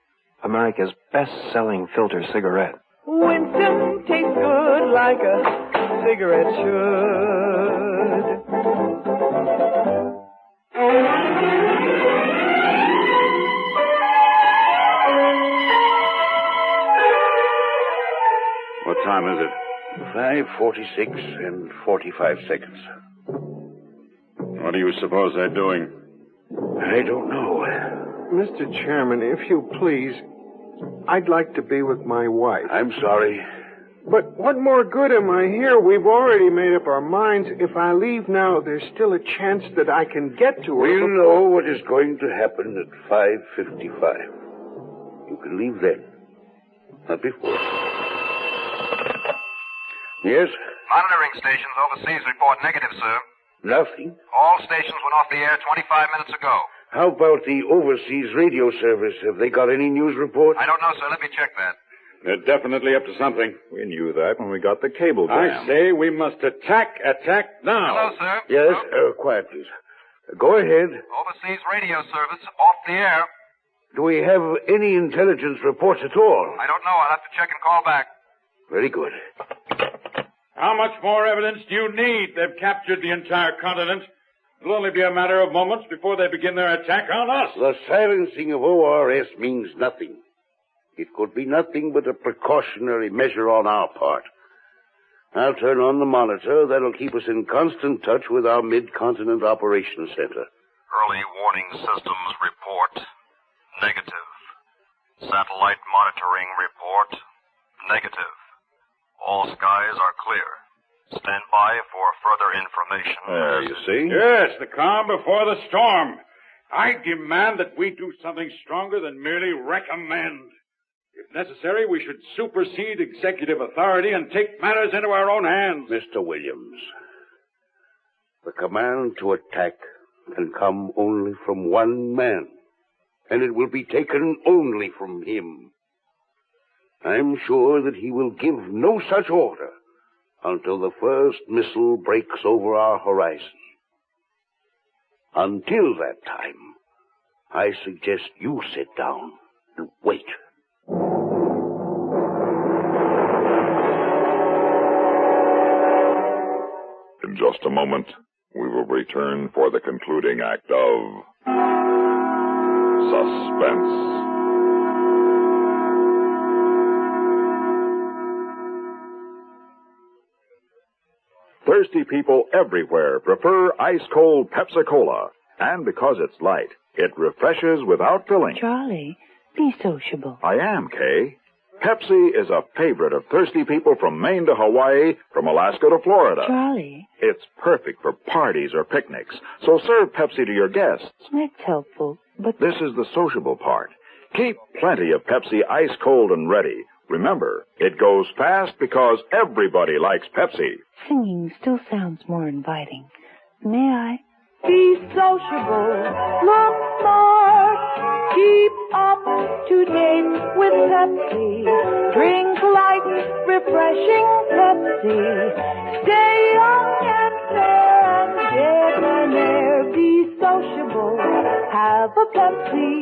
America's best-selling filter cigarette. Winston tastes good like a cigarette should. What time is it? 5:46 and 45 seconds. What do you suppose they're doing? I don't know. Mr. Chairman, if you please, I'd like to be with my wife. I'm sorry. But what more good am I here? We've already made up our minds. If I leave now, there's still a chance that I can get to her. We'll know what is going to happen at 5:55. You can leave then. Not before. Yes? Monitoring stations overseas report negative, sir. Nothing. All stations went off the air 25 minutes ago. How about the overseas radio service? Have they got any news report? I don't know, sir. Let me check that. They're definitely up to something. We knew that when we got the cable down. I say we must attack now. Hello, sir. Yes? Quiet, please. Go ahead. Overseas radio service off the air. Do we have any intelligence reports at all? I don't know. I'll have to check and call back. Very good. How much more evidence do you need? They've captured the entire continent. It'll only be a matter of moments before they begin their attack on us. The silencing of ORS means nothing. It could be nothing but a precautionary measure on our part. I'll turn on the monitor. That'll keep us in constant touch with our Mid-Continent Operations Center. Early warning systems report negative. Satellite monitoring report negative. All skies are clear. Stand by for further information. There, you see? Yes, the calm before the storm. I demand that we do something stronger than merely recommend. If necessary, we should supersede executive authority and take matters into our own hands. Mr. Williams, the command to attack can come only from one man, and it will be taken only from him. I'm sure that he will give no such order until the first missile breaks over our horizon. Until that time, I suggest you sit down and wait. In just a moment, we will return for the concluding act of Suspense. Thirsty people everywhere prefer ice-cold Pepsi-Cola. And because it's light, it refreshes without filling. Charlie, be sociable. I am, Kay. Pepsi is a favorite of thirsty people from Maine to Hawaii, from Alaska to Florida. Charlie. It's perfect for parties or picnics, so serve Pepsi to your guests. That's helpful, but... This is the sociable part. Keep plenty of Pepsi ice-cold and ready. Remember, it goes fast because everybody likes Pepsi. Singing still sounds more inviting. May I? Be sociable, look smart, keep up to date with Pepsi. Drink light, refreshing Pepsi. Stay young and fair and debonair. Be sociable, have a Pepsi.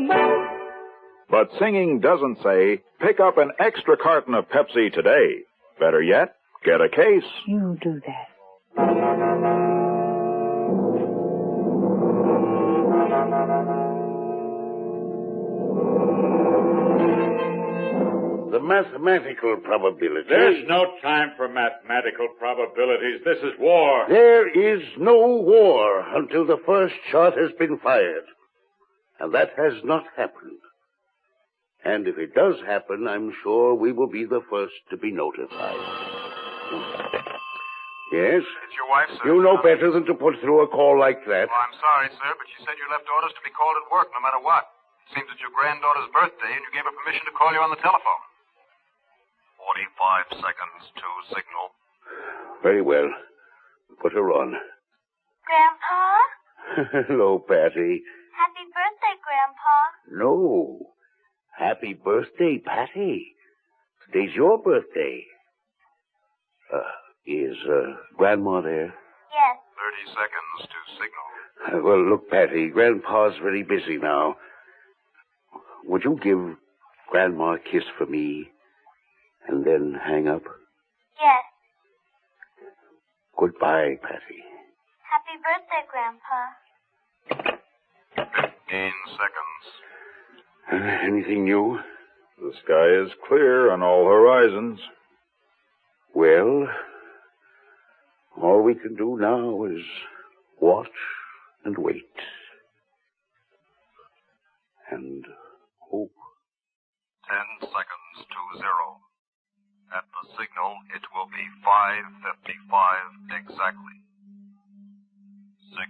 But singing doesn't say, pick up an extra carton of Pepsi today. Better yet, get a case. You do that. The mathematical probability... There's no time for mathematical probabilities. This is war. There is no war until the first shot has been fired. And that has not happened. And if it does happen, I'm sure we will be the first to be notified. Yes? It's your wife, sir. You know better than to put through a call like that. Well, I'm sorry, sir, but she said you left orders to be called at work no matter what. It seems it's your granddaughter's birthday, and you gave her permission to call you on the telephone. 45 seconds to signal. Very well. Put her on. Grandpa? Hello, Patty. Happy birthday, Grandpa. No. Happy birthday, Patty. Today's your birthday. Is Grandma there? Yes. 30 seconds to signal. Well, look, Patty, Grandpa's very busy now. Would you give Grandma a kiss for me and then hang up? Yes. Goodbye, Patty. Happy birthday, Grandpa. 15 seconds. Anything new? The sky is clear on all horizons. Well, all we can do now is watch and wait. And hope. 10 seconds to 0. At the signal, it will be 5:55 exactly. 6,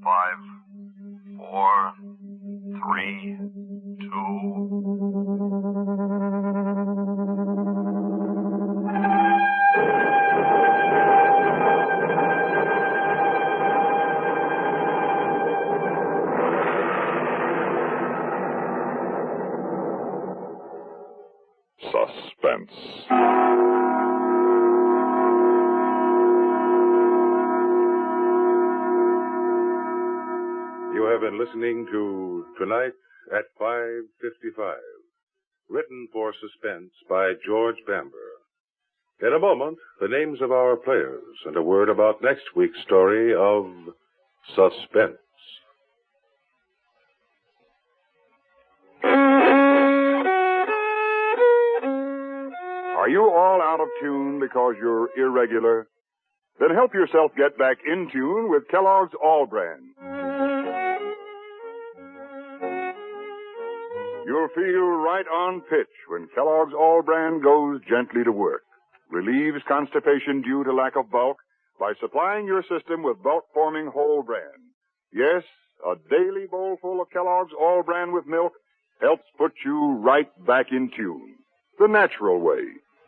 5, 4, 3, 2. Suspense. You have been listening to Tonight at 5:55, written for Suspense by George Bamber. In a moment, the names of our players and a word about next week's story of Suspense. Are you all out of tune because you're irregular? Then help yourself get back in tune with Kellogg's All Brand. You'll feel right on pitch when Kellogg's All Brand goes gently to work. Relieves constipation due to lack of bulk by supplying your system with bulk-forming whole bran. Yes, a daily bowlful of Kellogg's All Bran with milk helps put you right back in tune. The natural way.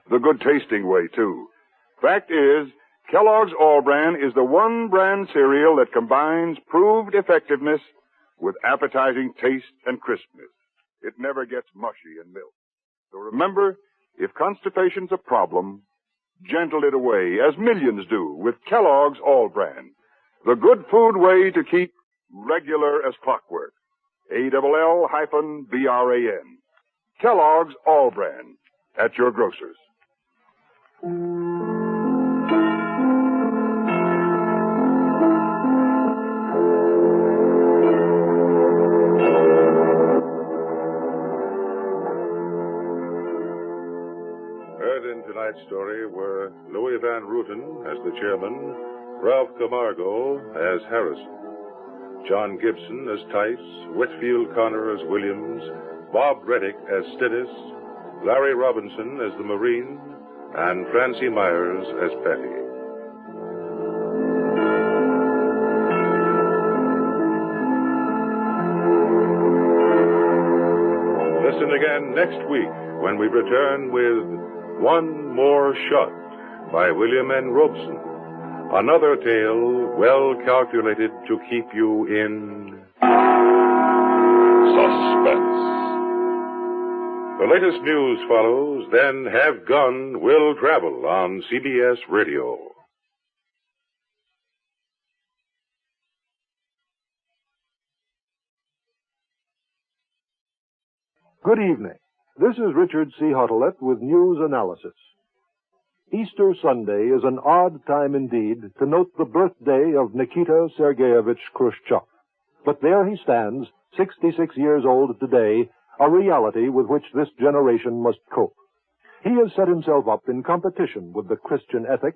The good-tasting way, too. Fact is, Kellogg's All-Bran is the one brand cereal that combines proved effectiveness with appetizing taste and crispness. It never gets mushy in milk. So remember, if constipation's a problem, gentle it away, as millions do, with Kellogg's All-Bran. The good food way to keep regular as clockwork. ALL-BRAN. Kellogg's All-Bran. At your grocer's. Heard in tonight's story were Louis Van Rooten as the chairman, Ralph Camargo as Harrison, John Gibson as Tice, Whitfield Connor as Williams, Bob Reddick as Stinnis, Larry Robinson as the Marine, and Francie Myers as Betty. Listen again next week when we return with One More Shot by William N. Robeson. Another tale well calculated to keep you in suspense. The latest news follows, then Have Gun Will Travel on CBS Radio. Good evening. This is Richard C. Huttelet with news analysis. Easter Sunday is an odd time indeed to note the birthday of Nikita Sergeyevich Khrushchev. But there he stands, 66 years old today, a reality with which this generation must cope. He has set himself up in competition with the Christian ethic.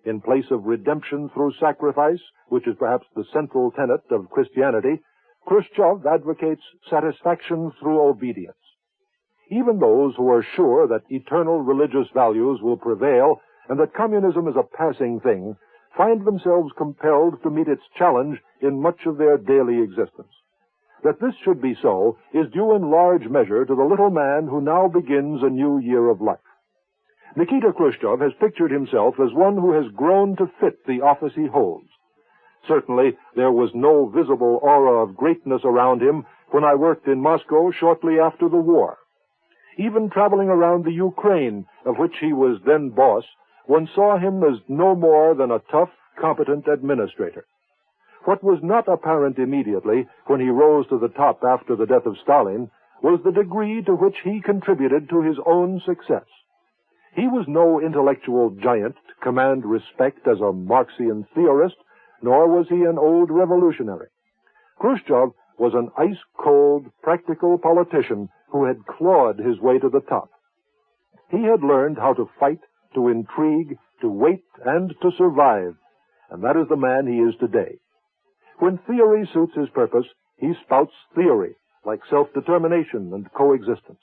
In place of redemption through sacrifice, which is perhaps the central tenet of Christianity, Khrushchev advocates satisfaction through obedience. Even those who are sure that eternal religious values will prevail and that communism is a passing thing find themselves compelled to meet its challenge in much of their daily existence. That this should be so is due in large measure to the little man who now begins a new year of life. Nikita Khrushchev has pictured himself as one who has grown to fit the office he holds. Certainly, there was no visible aura of greatness around him when I worked in Moscow shortly after the war. Even traveling around the Ukraine, of which he was then boss, one saw him as no more than a tough, competent administrator. What was not apparent immediately when he rose to the top after the death of Stalin was the degree to which he contributed to his own success. He was no intellectual giant to command respect as a Marxian theorist, nor was he an old revolutionary. Khrushchev was an ice-cold, practical politician who had clawed his way to the top. He had learned how to fight, to intrigue, to wait, and to survive, and that is the man he is today. When theory suits his purpose, he spouts theory, like self-determination and coexistence.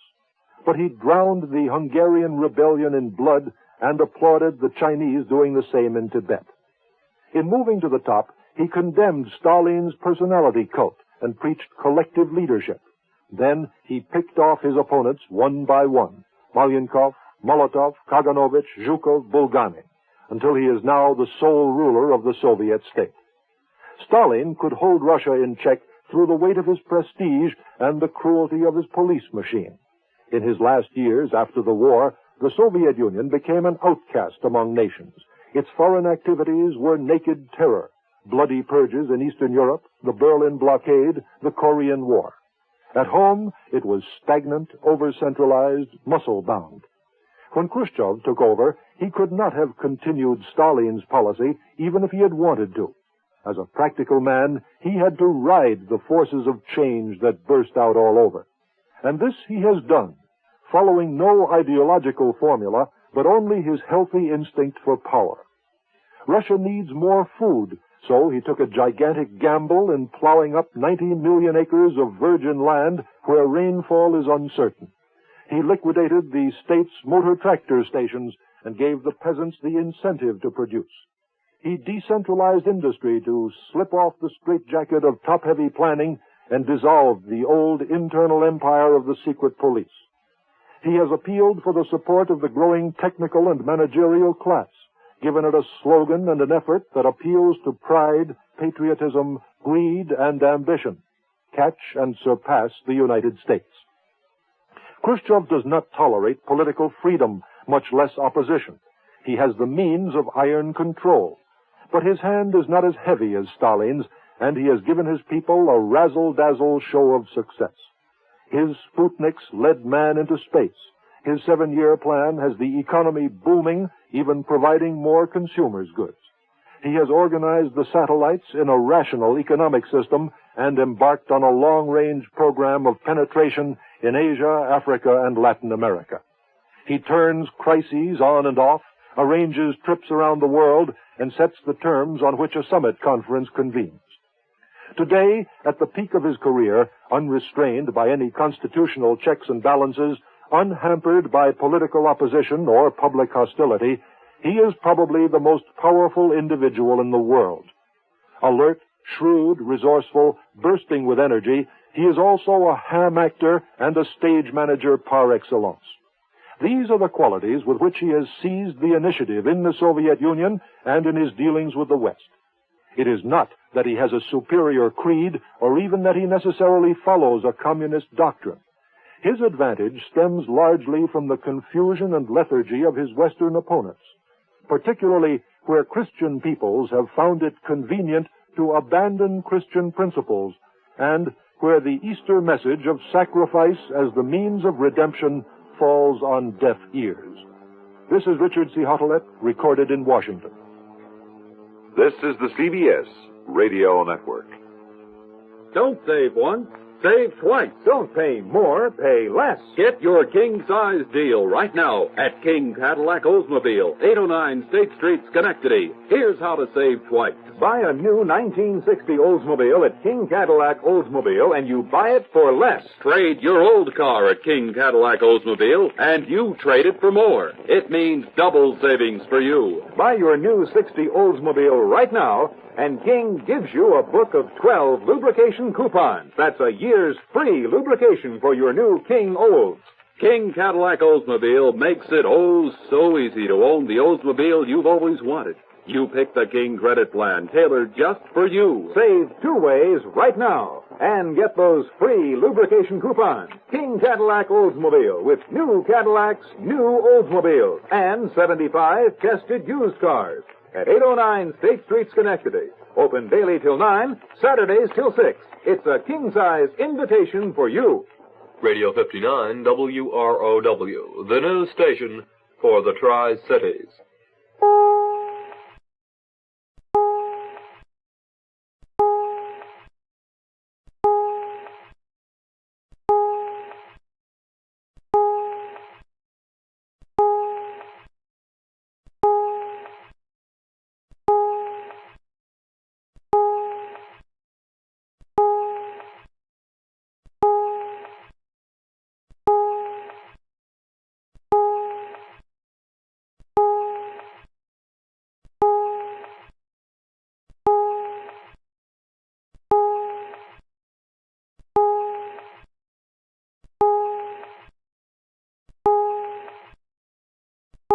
But he drowned the Hungarian rebellion in blood and applauded the Chinese doing the same in Tibet. In moving to the top, he condemned Stalin's personality cult and preached collective leadership. Then he picked off his opponents one by one, Malenkov, Molotov, Kaganovich, Zhukov, Bulganin, until he is now the sole ruler of the Soviet state. Stalin could hold Russia in check through the weight of his prestige and the cruelty of his police machine. In his last years after the war, the Soviet Union became an outcast among nations. Its foreign activities were naked terror, bloody purges in Eastern Europe, the Berlin blockade, the Korean War. At home, it was stagnant, over-centralized, muscle-bound. When Khrushchev took over, he could not have continued Stalin's policy even if he had wanted to. As a practical man, he had to ride the forces of change that burst out all over. And this he has done, following no ideological formula, but only his healthy instinct for power. Russia needs more food, so he took a gigantic gamble in plowing up 90 million acres of virgin land where rainfall is uncertain. He liquidated the state's motor tractor stations and gave the peasants the incentive to produce. He decentralized industry to slip off the straitjacket of top-heavy planning and dissolved the old internal empire of the secret police. He has appealed for the support of the growing technical and managerial class, given it a slogan and an effort that appeals to pride, patriotism, greed, and ambition. Catch and surpass the United States. Khrushchev does not tolerate political freedom, much less opposition. He has the means of iron control. But his hand is not as heavy as Stalin's, and he has given his people a razzle-dazzle show of success. His Sputniks led man into space. His 7-year plan has the economy booming, even providing more consumers' goods. He has organized the satellites in a rational economic system and embarked on a long-range program of penetration in Asia, Africa, and Latin America. He turns crises on and off, arranges trips around the world, and sets the terms on which a summit conference convenes. Today, at the peak of his career, unrestrained by any constitutional checks and balances, unhampered by political opposition or public hostility, he is probably the most powerful individual in the world. Alert, shrewd, resourceful, bursting with energy, he is also a ham actor and a stage manager par excellence. These are the qualities with which he has seized the initiative in the Soviet Union and in his dealings with the West. It is not that he has a superior creed or even that he necessarily follows a communist doctrine. His advantage stems largely from the confusion and lethargy of his Western opponents, particularly where Christian peoples have found it convenient to abandon Christian principles and where the Easter message of sacrifice as the means of redemption falls on deaf ears. This is Richard C. Hottelet, recorded in Washington. This is the CBS Radio Network. Don't save once, save twice. Don't pay more, pay less. Get your king-size deal right now at King Cadillac Oldsmobile, 809 State Street, Schenectady. Here's how to save twice. Buy a new 1960 Oldsmobile at King Cadillac Oldsmobile and you buy it for less. Trade your old car at King Cadillac Oldsmobile and you trade it for more. It means double savings for you. Buy your new 60 Oldsmobile right now and King gives you a book of 12 lubrication coupons. That's a year's free lubrication for your new King Olds. King Cadillac Oldsmobile makes it oh so easy to own the Oldsmobile you've always wanted. You pick the King credit plan tailored just for you. Save 2 ways right now and get those free lubrication coupons. King Cadillac Oldsmobile with new Cadillacs, new Oldsmobiles, and 75 tested used cars at 809 State Street, Schenectady. Open daily till 9, Saturdays till 6. It's a king-size invitation for you. Radio 59 WROW, the news station for the Tri-Cities.